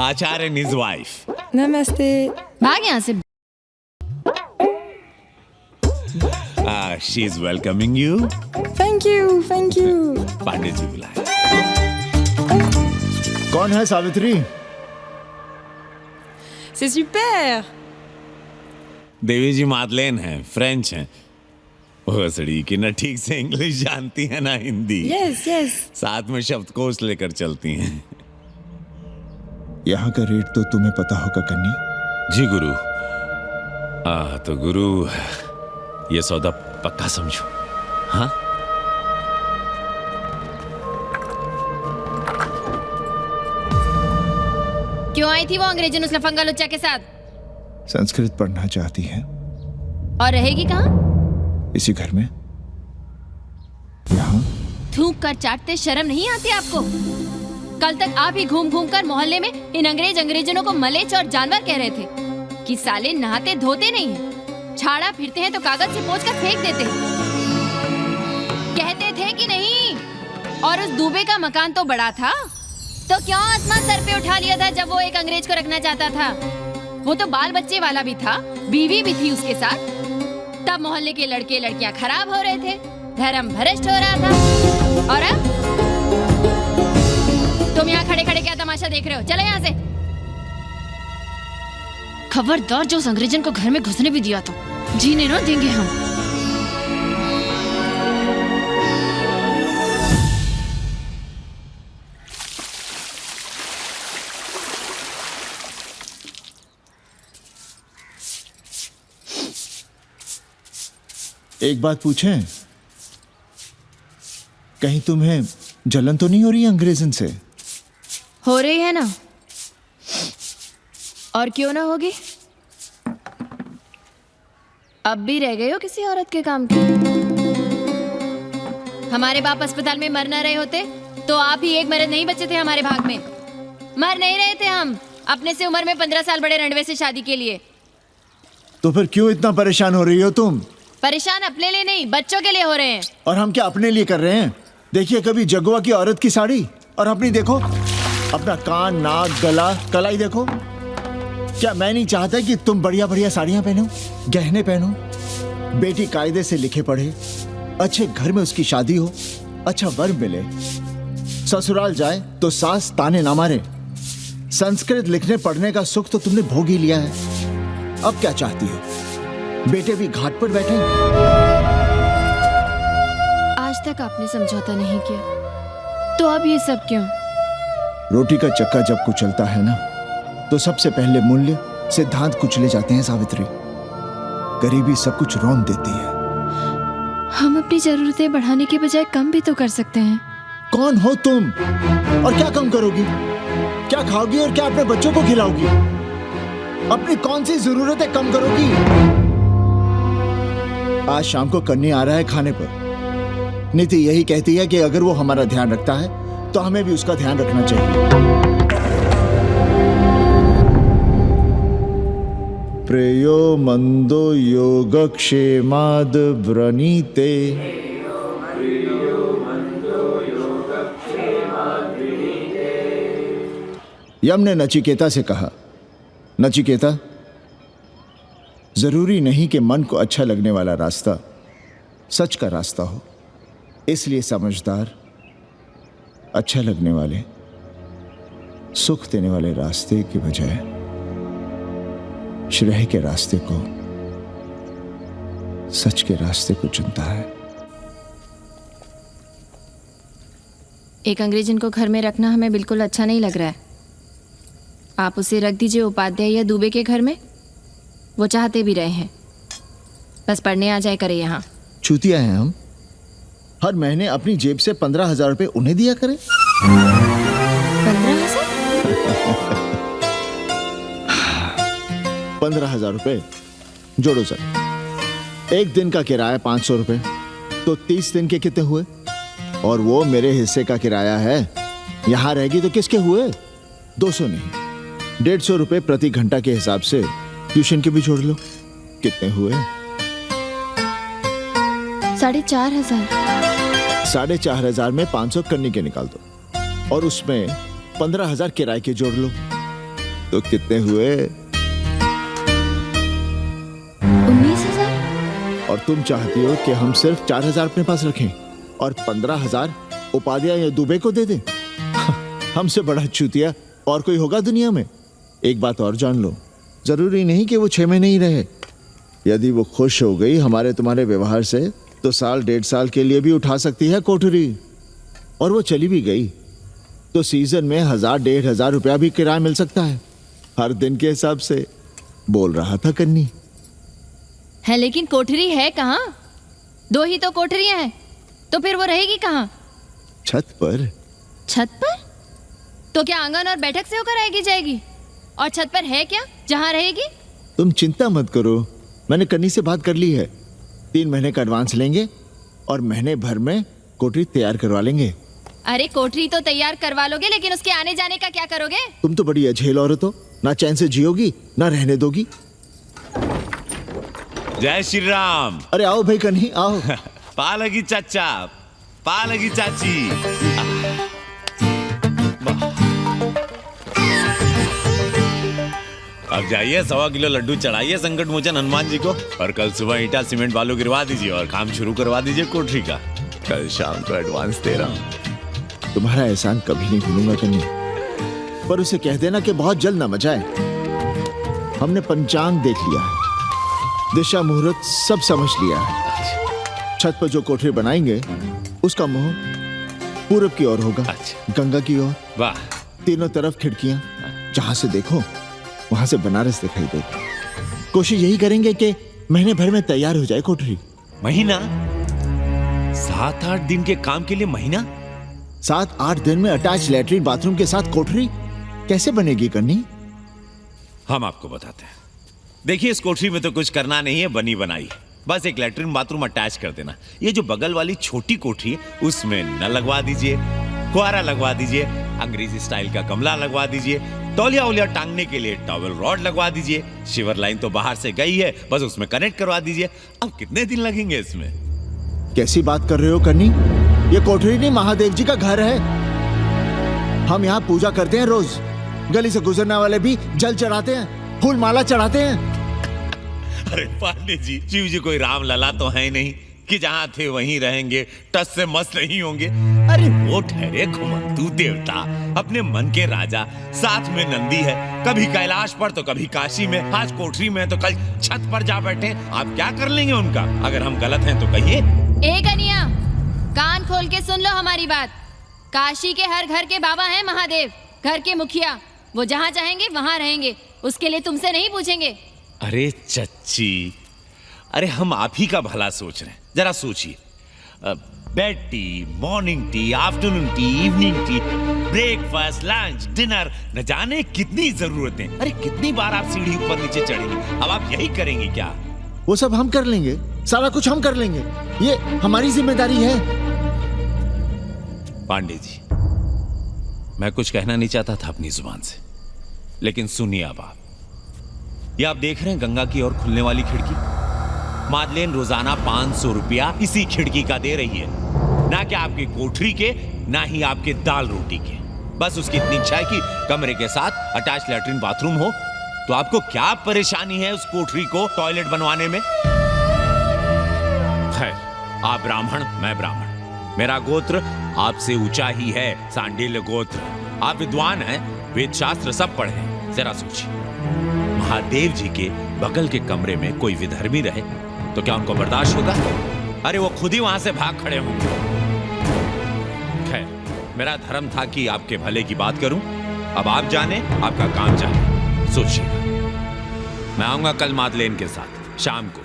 आचार्य and his wife। नमस्ते। भाग यहाँ से। She is welcoming you। Thank you, thank you। Pandey ji बुलाए। कौन है सावित्री? C'est super। देवी जी मादलेन हैं, फ्रेंच हैं। भोसड़ी की ना ठीक से इंग्लिश जानती है ना हिंदी। Yes, yes। साथ में शब्दकोश लेकर चलती हैं। यहाँ का रेट तो तुम्हें पता होगा कन्नी। जी गुरु। तो गुरु, ये सौदा पक्का समझो। हाँ, क्यों आई थी वो अंग्रेजन उस लफंगा लुच्चा के साथ? संस्कृत पढ़ना चाहती है। और रहेगी कहाँ? इसी घर में, यहाँ। थूक कर चाटते शर्म नहीं आती आपको? कल तक आप ही घूम घूम कर मोहल्ले में इन अंग्रेजनों को मलेच और जानवर कह रहे थे कि साले नहाते धोते नहीं हैं, छाड़ा फिरते हैं तो कागज से पोंछ कर फेंक देते हैं। कहते थे कि नहीं? और उस दूबे का मकान तो बड़ा था, तो क्यों आसमान सर पे उठा लिया था जब वो एक अंग्रेज को रखना चाहता था? वो तो बाल बच्चे वाला भी था, बीवी भी थी उसके साथ। तब मोहल्ले के लड़के लड़कियां खराब हो रहे थे, धर्म भ्रष्ट हो रहा था। और अब तुम यहाँ खड़े खड़े क्या तमाशा देख रहे हो? चलो यहाँ से। खबरदार, जो उस अंग्रेजन को घर में घुसने भी दिया तो जीने न देंगे हम। एक बात पूछें, कहीं तुम्हें जलन तो नहीं हो रही है अंग्रेजन से? हो रही है ना, और क्यों ना होगी? अब भी रह गए हो किसी औरत के काम की? हमारे बाप अस्पताल में मर ना रहे होते तो आप ही एक मर्द नहीं बचे थे हमारे भाग में। मर नहीं रहे थे हम अपने से उम्र में 15 साल बड़े रंडवे से शादी के लिए। तो फिर क्यों इतना परेशान हो रही हो तुम? परेशान अपने लिए नहीं, बच्चों के लिए हो रहे हैं। और हम क्या अपने लिए कर रहे हैं? देखिए कभी जगुआ की औरत की साड़ी और अपनी देखो, अपना कान, नाक, गला, कलाई देखो। क्या मैं नहीं चाहता कि तुम बढ़िया बढ़िया साड़ियां पहनो, गहने पहनो, बेटी कायदे से लिखे पढ़े, अच्छे घर में उसकी शादी हो, अच्छा वर मिले, ससुराल जाए तो सास ताने ना मारे। संस्कृत लिखने पढ़ने का सुख तो तुमने भोग ही लिया है, अब क्या चाहती हो? बेटे भी घाट पर बैठे। आज तक आपने समझौता नहीं किया, तो अब ये सब क्यों? रोटी का चक्का जब कुचलता है ना, तो सबसे पहले मूल्य सिद्धांत कुचले जाते हैं सावित्री। गरीबी सब कुछ रौंद देती है। हम अपनी जरूरतें बढ़ाने के बजाय कम भी तो कर सकते हैं। कौन हो तुम और क्या कम करोगी? क्या खाओगी और क्या अपने बच्चों को खिलाओगी? अपनी कौन सी जरूरतें कम करोगी? आज शाम को कन्नी आ रहा है खाने पर। नीति यही कहती है कि अगर वो हमारा ध्यान रखता है तो हमें भी उसका ध्यान रखना चाहिए। प्रेयो मंदो योगक्षेमाद व्रणीते। यम ने नचिकेता से कहा, नचिकेता, जरूरी नहीं कि मन को अच्छा लगने वाला रास्ता सच का रास्ता हो, इसलिए समझदार, अच्छा लगने वाले, सुख देने वाले रास्ते की बजाय श्रेय के रास्ते को, सच के रास्ते को चुनता है। एक अंग्रेजन को घर में रखना हमें बिल्कुल अच्छा नहीं लग रहा है। आप उसे रख दीजिए उपाध्याय या दुबे के घर में, वो चाहते भी रहे हैं, बस पढ़ने आ जाए करे यहाँ। चूतिया हैं हम, हर महीने अपनी जेब से 15,000 रुपए उन्हें दिया करें। 15,000 रुपए जोड़ो सर। एक दिन का किराया 500 रुपए, तो 30 दिन के कितने हुए? और वो मेरे हिस्से का किराया है, यहां रहेगी तो किसके हुए? 200 नहीं, 150 रुपए प्रति घंटा के हिसाब से ट्यूशन के भी जोड़ लो, कितने हुए? 4,500। 4,500 में 500 कन्नी के निकाल दो और उसमें 15,000 किराए के जोड़ लो, तो कितने हुए? 19,000। और तुम चाहती हो कि हम सिर्फ 4,000 अपने पास रखें और 15,000 उपाध्याय या दुबे को दे दें? हमसे बड़ा चूतिया और कोई होगा दुनिया में? एक बात और जान लो, जरूरी नहीं कि वो 6 महीने ही रहे। यदि वो खुश हो गई हमारे तुम्हारे व्यवहार से, तो साल 1.5 साल के लिए भी उठा सकती है कोठरी। और वो चली भी गई तो सीजन में 1,000-1,500 रुपया भी किराया मिल सकता है, हर दिन के हिसाब से। बोल रहा था कन्नी है, लेकिन कोठरी है कहाँ? 2 ही तो कोठरियां हैं, तो फिर वो रहेगी कहाँ? छत पर। छत पर? तो क्या आंगन और बैठक से होकर आएगी जाएगी? और छत पर है क्या जहाँ रहेगी? तुम चिंता मत करो, मैंने कन्नी से बात कर ली है। 3 महीने का एडवांस लेंगे और महीने भर में कोठरी तैयार करवा लेंगे। अरे कोठरी तो तैयार करवा लोगे, लेकिन उसके आने जाने का क्या करोगे? तुम तो बड़ी अझेल औरत हो, ना चैन से जियोगी ना रहने दोगी। जय श्री राम। अरे आओ भाई कन्ही आओ। पा लगी चाचा, पा लगी चाची। अब जाइए 1.25 किलो लड्डू चढ़ाइए संकट मोचन हनुमान जी को, और कल सुबह ईटा सीमेंट बालू गिरवा दीजिए और काम शुरू करवा दीजिए कोठरी का। कल शाम को एडवांस दे रहा हूँ। तुम्हारा एहसान कभी नहीं भूलूंगा कन्नी, पर उसे कह देना कि बहुत जल्द ना मचाए। हमने पंचांग देख लिया है, दिशा मुहूर्त सब समझ लिया है। छत पर जो कोठरी बनाएंगे उसका मुंह पूरब की ओर होगा, गंगा की ओर। वाह। तीनों तरफ खिड़कियां, जहां से देखो वहां से बनारस दिखाई देगी। कोशिश यही करेंगे कि महीने भर में तैयार हो जाए कोठरी। महीना? 7-8 दिन के काम के लिए महीना? 7-8 दिन में अटैच लैट्रिन बाथरूम के साथ कोठरी कैसे बनेगी कन्नी? हम आपको बताते हैं। देखिए, इस कोठरी में तो कुछ करना नहीं है, बनी बनाई। बस एक लैट्रिन बाथरूम अटैच कर देना। ये जो बगल वाली छोटी कोठरी है उसमें नल लगवा दीजिए, फुहारा लगवा दीजिए, अंग्रेजी स्टाइल का गमला लगवा दीजिए, तौलिया उलिया टांगने के लिए टॉवेल रॉड लगवा दीजिए। शिवर लाइन तो बाहर से गई है, बस उसमें कनेक्ट करवा दीजिए। अब कितने दिन लगेंगे इसमें? कैसी बात कर रहे हो कन्नी? ये कोठरी नहीं, महादेव जी का घर है। हम यहाँ पूजा करते हैं रोज, गली से गुजरने वाले भी जल चढ़ाते हैं। फूल माला चढ़ाते हैं। अरे पांडे जी, शिव जी कोई राम लला तो है नहीं कि जहां थे वहीं रहेंगे, टस से मस्त नहीं होंगे। अरे वो ठहरे घुमंतू देवता, अपने मन के राजा, साथ में नंदी है, कभी कैलाश पर तो कभी काशी में, आज कोठरी में तो कल छत पर जा बैठे। आप क्या कर लेंगे उनका? अगर हम गलत हैं तो कहिए। ए कन्या, कान खोल के सुन लो हमारी बात। काशी के हर घर के बाबा हैं महादेव, घर के मुखिया। वो जहाँ चाहेंगे वहाँ रहेंगे, उसके लिए तुमसे नहीं पूछेंगे। अरे चच्ची, अरे हम आप ही का भला सोच रहे हैं, जरा सोचिए। Bed tea, morning tea, afternoon T, evening tea, breakfast, lunch, dinner, न जाने कितनी जरूरतें। अरे कितनी बार आप सीढ़ी ऊपर नीचे चढ़ेंगे, अब आप यही करेंगे क्या? वो सब हम कर लेंगे, सारा कुछ हम कर लेंगे, ये हमारी जिम्मेदारी है। पांडे जी, मैं कुछ कहना नहीं चाहता था अपनी जुबान से, लेकिन सुनिए अब आप। ये आप देख रहे हैं गंगा की ओर खुलने वाली खिड़की? मादलेन रोजाना 500 रुपया इसी खिड़की का दे रही है, ना कि आपकी कोठरी के, ना ही आपके दाल रोटी के। बस उसकी इतनी इच्छा है कि कमरे के साथ अटैच लैट्रिन बाथरूम हो। तो आपको क्या परेशानी है उस कोठरी को टॉयलेट बनवाने में? खैर, आप ब्राह्मण, मैं ब्राह्मण, मेरा गोत्र आपसे ऊंचा ही है, सांडिल्य गोत्र। आप विद्वान हैं, वेद शास्त्र सब पढ़े हैं। जरा सोचिए, महादेव जी के बगल के कमरे में कोई विधर्मी रहे तो क्या उनको बर्दाश्त होगा? अरे वो खुद ही वहां से भाग खड़े होंगे। खैर, मेरा धर्म था कि आपके भले की बात करूं। अब आप जाने, आपका काम जाने। सोचिएगा, मैं आऊंगा कल मादलेन के साथ शाम को,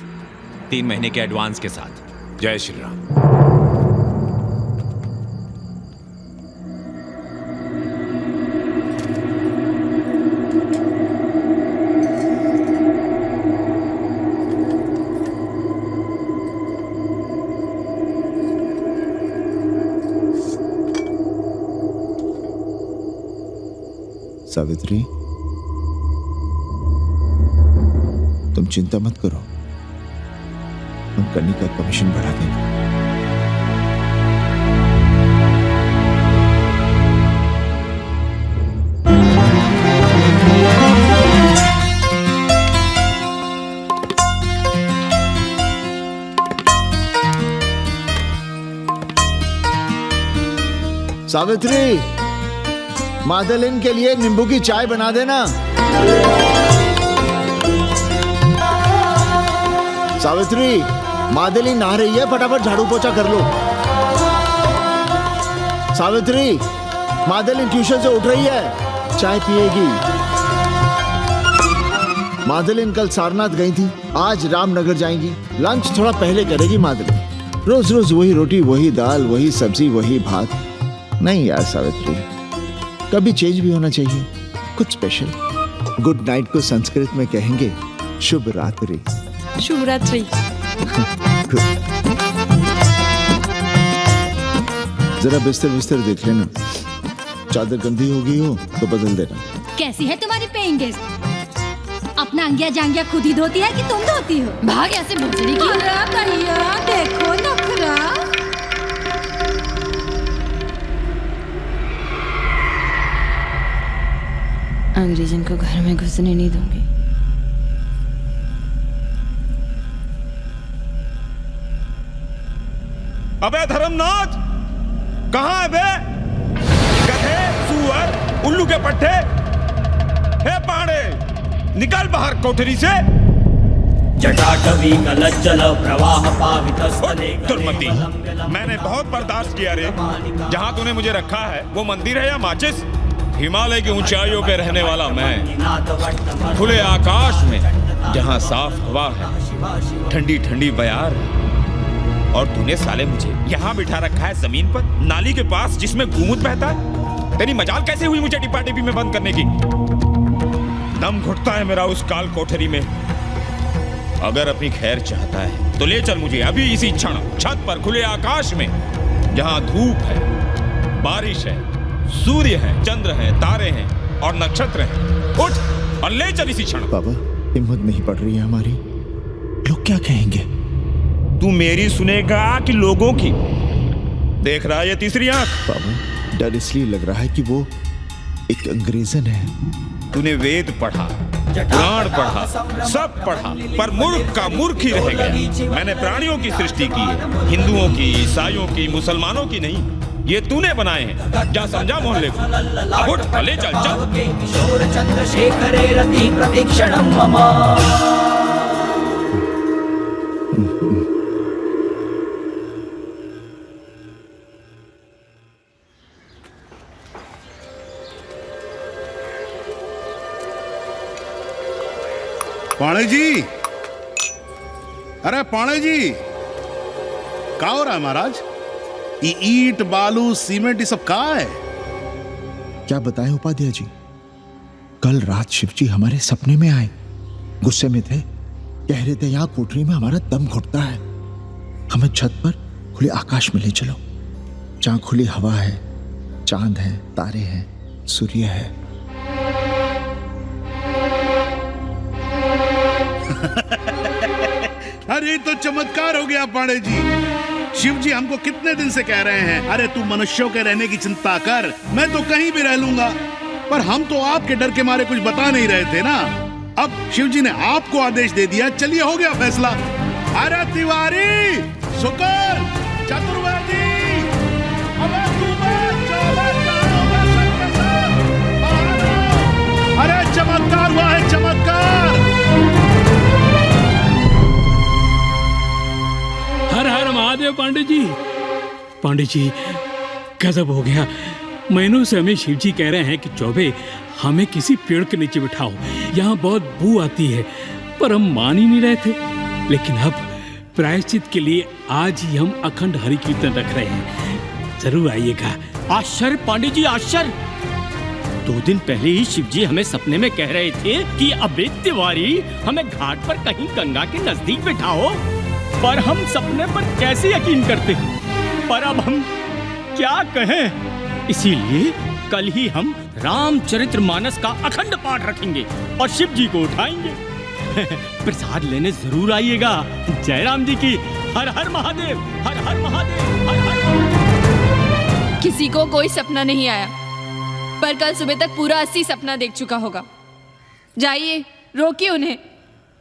3 महीने के एडवांस के साथ। जय श्री राम। सावित्री, तुम चिंता मत करो, हम कन्नी का कमीशन बढ़ा देंगे। सावित्री, मादलेन के लिए नींबू की चाय बना देना। सावित्री, मादलेन नहा रही है, फटाफट झाड़ू पोछा कर लो। सावित्री, मादलेन ट्यूशन से उठ रही है, चाय पिएगी। मादलेन कल सारनाथ गई थी, आज रामनगर जाएंगी। लंच थोड़ा पहले करेगी मादलेन। रोज रोज वही रोटी, वही दाल, वही सब्जी, वही भात। नहीं यार सावित्री, कभी चेंज भी होना चाहिए, कुछ स्पेशल। गुड नाइट को संस्कृत में कहेंगे शुभ रात्रि। शुभ रात्रि। जरा बिस्तर बिस्तर देख लेना, चादर गंदी हो गई हो तो बदल देना। कैसी है तुम्हारी पेइंग गेस्ट? अपना अंगिया जांगिया खुद ही धोती है कि तुम धोती हो? भाग ऐसे भोसड़ी की। भैया देखो नखरा। अंग्रेजन को घर में घुसने नहीं दूंगी। अबे धर्मनाथ, कहाँ है बे? गधे, सुअर, उल्लू के पट्टे। हे पांडे, निकल बाहर कोठरी से। जटाटवी कलज्जल प्रवाह पावितस्थले। दुर्मति, मैंने बहुत बर्दाश्त किया रे। जहाँ तूने मुझे रखा है वो मंदिर है या माचिस? हिमालय की ऊंचाइयों पे रहने वाला मैं, खुले आकाश में जहाँ साफ हवा है, ठंडी ठंडी बयार, और तूने साले मुझे यहाँ बिठा रखा है जमीन पर, नाली के पास जिसमें गोमूत्र बहता है। तेरी मजाल कैसे हुई मुझे डिब्बा डिब्बी में बंद करने की? दम घुटता है मेरा उस काल कोठरी में। अगर अपनी खैर चाहता है तो ले चल मुझे अभी इसी क्षण छत पर खुले आकाश में, जहाँ धूप है, बारिश है, सूर्य है, चंद्र है, तारे हैं और नक्षत्र हैं। उठ और ले चल इसी क्षण। बाबा, हिम्मत नहीं पड़ रही है हमारी, लोग क्या कहेंगे? तू मेरी सुनेगा कि लोगों की? देख रहा है ये तीसरी आंख? बाबा, डर इसलिए लग रहा है कि वो एक अंग्रेजन है। तूने वेद पढ़ा, पुराण पढ़ा, सब पढ़ा, पर मूर्ख का मूर्ख ही रह गया। मैंने प्राणियों की सृष्टि की है, हिंदुओं की, ईसाइयों की, मुसलमानों की नहीं। ये तूने बनाए हैं। जा समझा मोहल्ले को। अब उठ, ले चल चल। किशोर चंद्रशेखरे रति प्रतीक्षणं मम। पाणे जी, अरे पाणे जी, क्या हो रहा है महाराज? ये ईंट बालू सीमेंट ये सब कहाँ है? क्या बताएं उपाध्याय जी, कल रात शिवजी हमारे सपने में आए। गुस्से में थे, कह रहे थे यहाँ कोठरी में हमारा दम घुटता है, हमें छत पर खुले आकाश में ले चलो, जहां खुली हवा है, चांद है, तारे हैं, सूर्य है। अरे तो चमत्कार हो गया पाणे जी। शिव जी हमको कितने दिन से कह रहे हैं, अरे तू मनुष्यों के रहने की चिंता कर, मैं तो कहीं भी रह लूंगा। पर हम तो आपके डर के मारे कुछ बता नहीं रहे थे ना। अब शिव जी ने आपको आदेश दे दिया, चलिए हो गया फैसला। अरे तिवारी, शुक्र, चतुर्वेदी, अरे चमत्कार हुआ है, चमत्कार। हर हर महादेव पांडे जी। पांडे जी, गजब हो गया। महीनों से हमें शिव जी कह रहे हैं कि चौबे हमें किसी पेड़ के नीचे बिठाओ, यहाँ बहुत बू आती है, पर हम मान ही नहीं रहे थे। लेकिन अब प्रायश्चित के लिए आज ही हम अखंड हरि कीर्तन रख रहे हैं, जरूर आइएगा। आश्चर्य पांडे जी, आश्चर्य। 2 दिन पहले ही शिव जी हमें सपने में कह रहे थे कि अबे तिवारी, हमें घाट पर कहीं गंगा के नजदीक बिठाओ, पर हम सपने पर कैसे यकीन करते हैं। पर अब हम क्या कहें, इसीलिए कल ही हम रामचरितमानस का अखंड पाठ रखेंगे और शिव जी को उठाएंगे। प्रसाद लेने जरूर आइएगा। जय राम जी की। हर हर महादेव, हर हर महादेव, हर हर महादेव। किसी को कोई सपना नहीं आया, पर कल सुबह तक पूरा 80 सपना देख चुका होगा। जाइए, रोकिए उन्हें,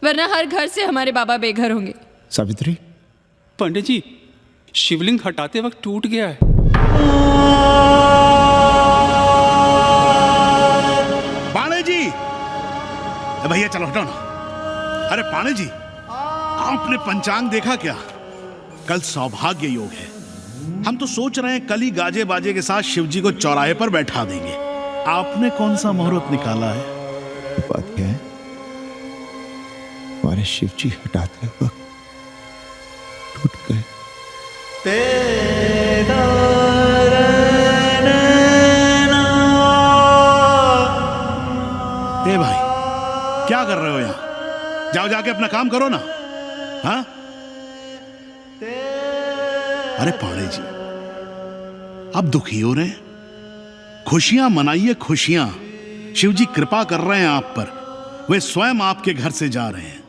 वरना हर घर से हमारे बाबा बेघर होंगे। सावित्री, पंडित जी, शिवलिंग हटाते वक्त टूट गया है। पाणे जी, भैया चलो हटाओ ना। अरे पाणे जी, आपने पंचांग देखा क्या? कल सौभाग्य योग है। हम तो सोच रहे हैं कल ही गाजे बाजे के साथ शिव जी को चौराहे पर बैठा देंगे। आपने कौन सा मुहूर्त निकाला है? उपाध्याय, हमारे शिव जी हटाते वक्त टूट गए। ए भाई, क्या कर रहे हो यहाँ? जाओ जाके अपना काम करो ना। हाँ? अरे पाणे जी, अब दुखी हो रहे हैं? खुशियां मनाइए, खुशियां। शिव जी कृपा कर रहे हैं आप पर, वे स्वयं आपके घर से जा रहे हैं।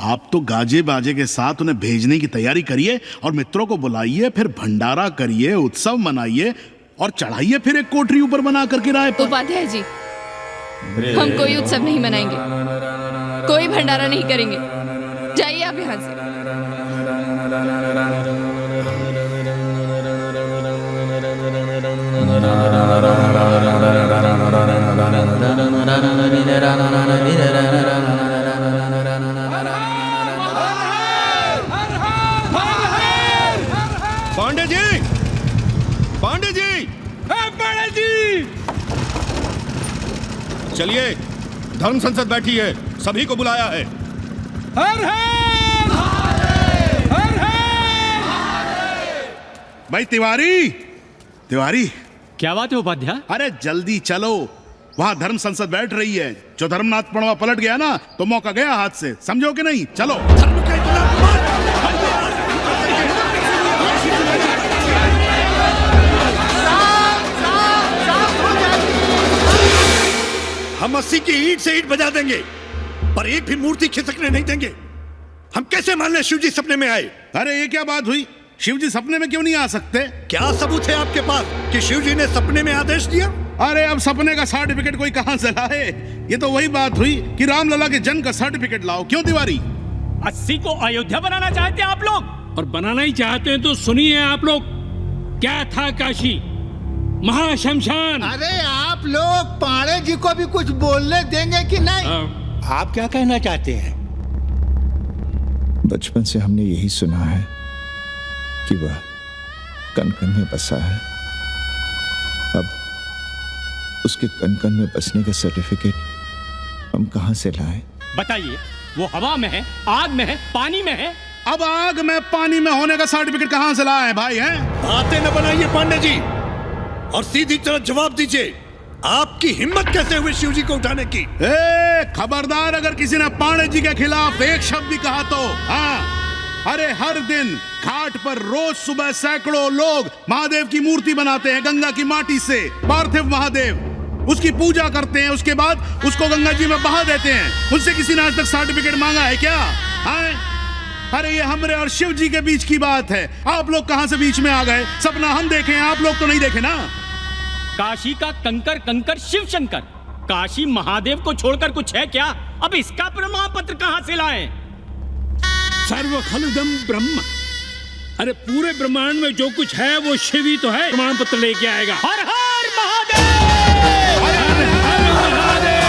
आप तो गाजे बाजे के साथ उन्हें भेजने की तैयारी करिए और मित्रों को बुलाइए, फिर भंडारा करिए, उत्सव मनाइए और चढ़ाइए फिर एक कोठरी ऊपर बना कर किराए पर। उपाध्याय जी, हम कोई उत्सव नहीं मनाएंगे, कोई भंडारा नहीं करेंगे। जाइए आप यहाँ से। पांडे जी, पांडे जी, पांडे जी, चलिए, धर्म संसद बैठी है, सभी को बुलाया है। हर हर हर हर। भाई तिवारी, तिवारी, क्या बात है उपाध्याय? अरे जल्दी चलो, वहां धर्म संसद बैठ रही है। जो धर्मनाथ पड़वा पलट गया ना, तो मौका गया हाथ से, समझो कि नहीं? चलो। हम 80 की ईंट से ईंट बजा देंगे, पर एक भी मूर्ति खिसकने नहीं देंगे। हम कैसे मान लें शिव जी सपने में आए? अरे ये क्या बात हुई? शिव जी सपने में क्यों नहीं आ सकते? क्या सबूत है आपके पास कि शिव जी ने सपने में आदेश दिया? अरे अब सपने का सर्टिफिकेट कोई कहां से लाए? ये तो वही बात हुई कि रामलला के जन्म का सर्टिफिकेट लाओ। क्यों तिवारी? 80 को अयोध्या बनाना चाहते हैं आप लोग, और बनाना ही चाहते हैं तो सुनिए आप लोग, क्या था काशी? महाशमशान। अरे आप लोग पाड़े जी को भी कुछ बोलने देंगे कि नहीं? आप क्या कहना चाहते हैं? बचपन से हमने यही सुना है कि वह कण कण में बसा है। अब उसके कण कण में बसने का सर्टिफिकेट हम कहां से लाएं? बताइए, वो हवा में है, आग में है, पानी में है? अब आग में पानी में होने का सर्टिफिकेट कहां से लाए भाई? हैं बातें न बनाइए पांडे जी, और सीधी तरह जवाब दीजिए, आपकी हिम्मत कैसे हुई शिव जी को उठाने की? खबरदार अगर किसी ने पांडे जी के खिलाफ एक शब्द भी कहा तो। हाँ, अरे हर दिन घाट पर रोज सुबह सैकड़ों लोग महादेव की मूर्ति बनाते हैं गंगा की माटी से, पार्थिव महादेव। उसकी पूजा करते हैं, उसके बाद उसको गंगा जी में बहा देते हैं। उनसे किसी ने आज तक सर्टिफिकेट मांगा है क्या? अरे ये हमरे और शिव जी के बीच की बात है। आप लोग कहां से बीच में आ गए? सपना हम देखें, आप लोग तो नहीं देखे ना। काशी का कंकर कंकर शिव शंकर, काशी महादेव को छोड़कर कुछ है क्या? अब इसका प्रमाण पत्र कहां से लाएं? सर्व खलुदम ब्रह्म, अरे पूरे ब्रह्मांड में जो कुछ है वो शिव ही तो है। प्रमाण पत्र लेके आएगा। हर हर महादेव, हर हर महादेव,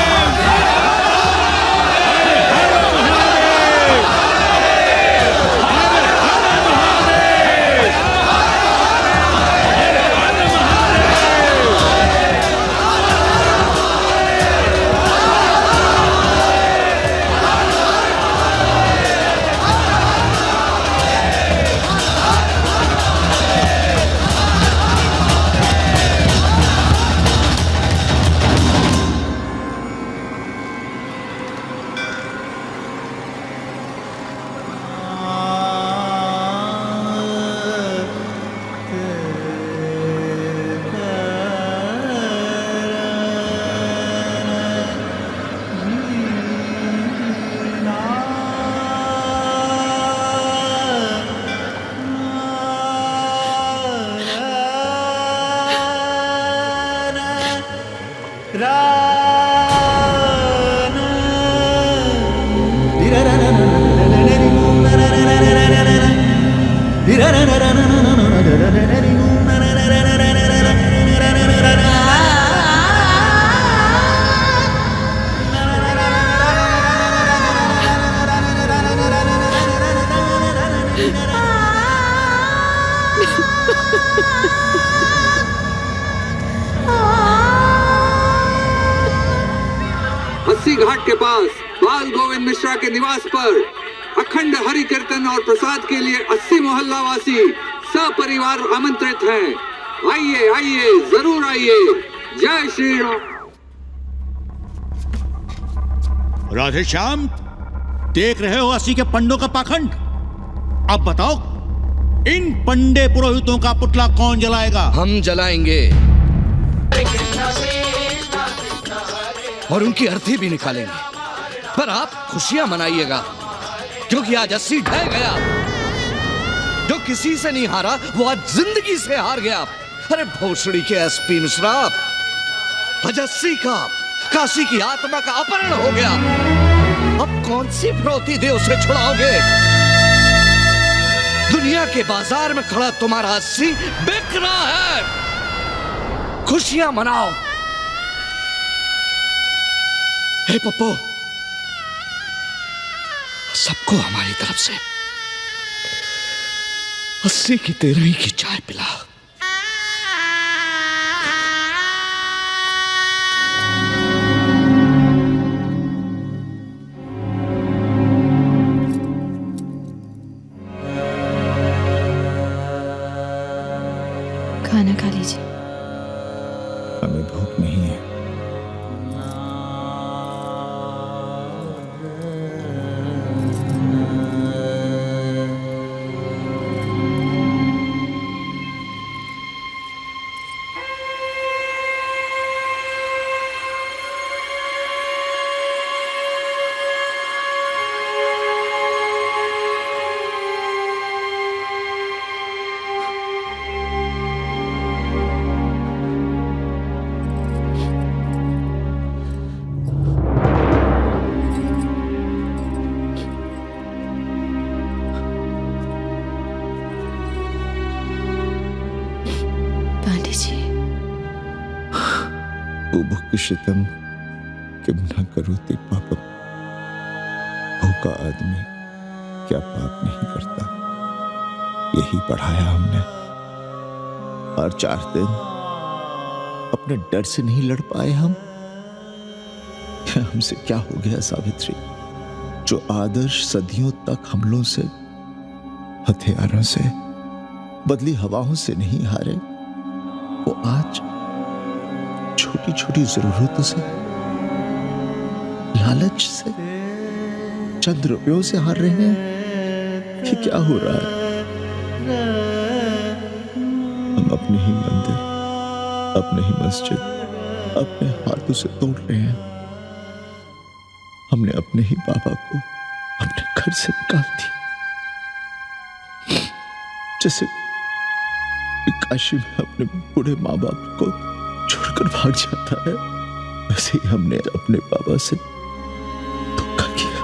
घाट के पास बाल गोविंद मिश्रा के निवास पर अखंड हरि कीर्तन और प्रसाद के लिए 80 मोहल्ला वासी सपरिवार आमंत्रित हैं। आइए आइए, जरूर आइए। जय श्री राम। राधे श्याम, देख रहे हो 80 के पंडों का पाखंड? अब बताओ, इन पंडे पुरोहितों का पुतला कौन जलाएगा? हम जलाएंगे और उनकी अर्थी भी निकालेंगे। पर आप खुशियां मनाइएगा, क्योंकि आज 80 ढह गया। जो किसी से नहीं हारा वो आज जिंदगी से हार गया। अरे भोसड़ी के एसपी मिश्रा, आज 80 का काशी की आत्मा का अपहरण हो गया। अब कौन सी फिरौती दे उसे छुड़ाओगे? दुनिया के बाजार में खड़ा तुम्हारा 80 बिक रहा है। खुशियां मनाओ। हे पप्पू, सबको हमारी तरफ से 80 की 13 की चाय पिला। खाना खा लीजिए। हमें भूख नहीं है। बुभुक्षितम किम न करोति पापम। भूखा आदमी क्या पाप नहीं करता, यही पढ़ाया हमने। और 4 दिन अपने डर से नहीं लड़ पाए हम। हमसे क्या हो गया सावित्री? जो आदर्श सदियों तक हमलों से, हथियारों से, बदली हवाओं से नहीं हारे, वो आज छोटी छोटी जरूरतों से, लालच से, चंद रुपयों से हार रहे हैं। ये क्या हो रहा है? हम अपने ही मंदिर, अपने ही मस्जिद अपने हाथों से तोड़ रहे हैं। हमने अपने ही बाबा को अपने घर से निकाल दिया। जैसे काशी में अपने बूढ़े माँ बाप को छोड़कर भाग जाता है, वैसे ही हमने अपने बाबा से धोखा किया।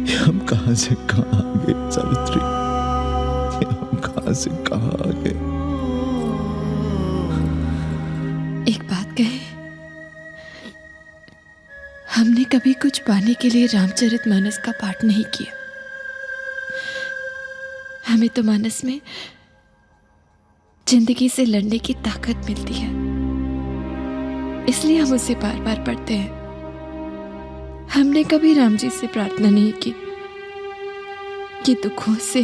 ये हम कहां से कहां आ गए सावित्री? ये हम कहां से कहां आ गए? एक बात कहे, हमने कभी कुछ पाने के लिए रामचरितमानस का पाठ नहीं किया। हमें तो मानस में जिंदगी से लड़ने की ताकत मिलती है, इसलिए हम उसे बार बार पढ़ते हैं। हमने कभी राम जी से प्रार्थना नहीं की कि दुखों से,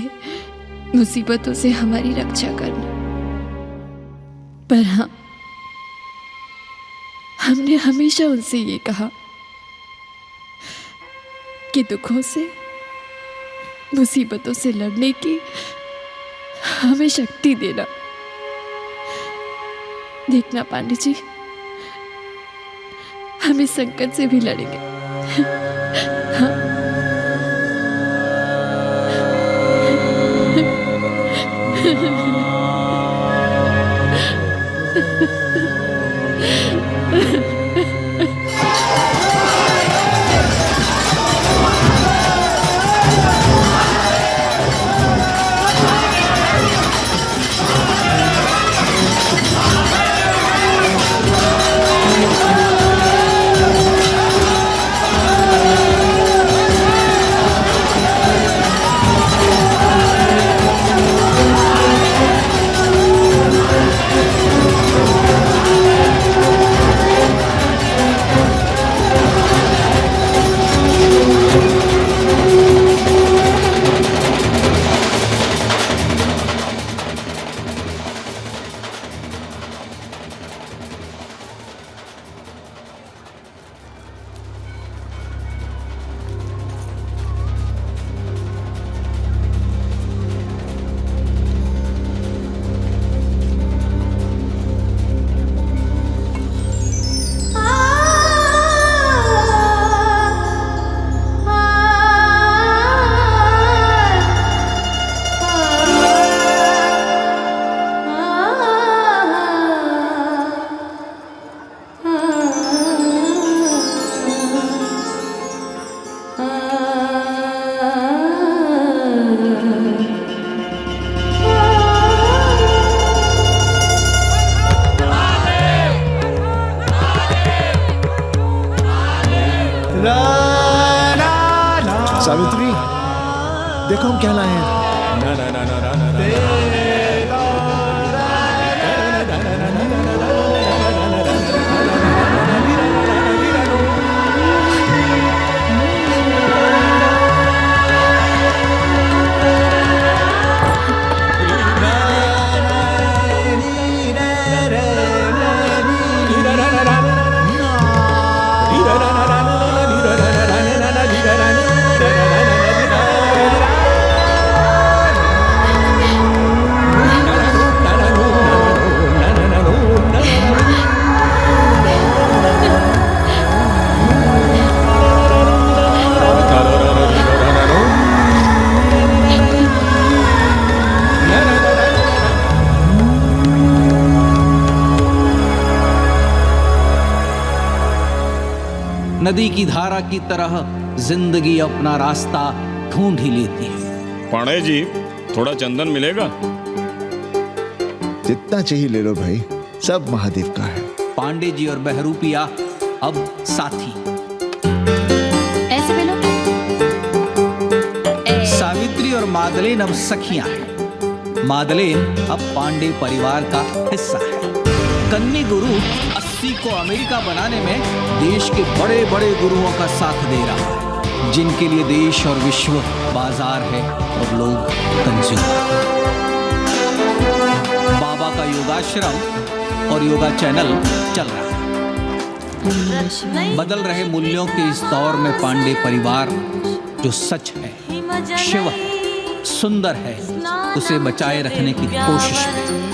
मुसीबतों से हमारी रक्षा करना। पर हाँ, हमने हमेशा उनसे ये कहा कि दुखों से, मुसीबतों से लड़ने की हमें शक्ति देना। देखना पांडे जी, हम इस संकट से भी लड़ेंगे। हाँ। सावित्री, देखो हम क्या लाए हैं। नदी की धारा की तरह जिंदगी अपना रास्ता ढूंढ ही लेती है। पांडे जी, थोड़ा चंदन मिलेगा? जितना चाहिए ले लो भाई, सब महादेव का है। पांडे जी और बहरूपिया अब साथी। ऐसे में लो। सावित्री और मादलेन अब सखियां हैं। मादलेन अब पांडे परिवार का हिस्सा है। कन्नी गुरु 80 को अमेरिका बनाने में देश के बड़े बड़े गुरुओं का साथ दे रहा है, जिनके लिए देश और विश्व बाजार है और लोग कंज्यूमर। बाबा का योगाश्रम और योगा चैनल चल रहा है। बदल रहे मूल्यों के इस दौर में पांडे परिवार जो सच है, शिव है, सुंदर है, उसे बचाए रखने की कोशिश में।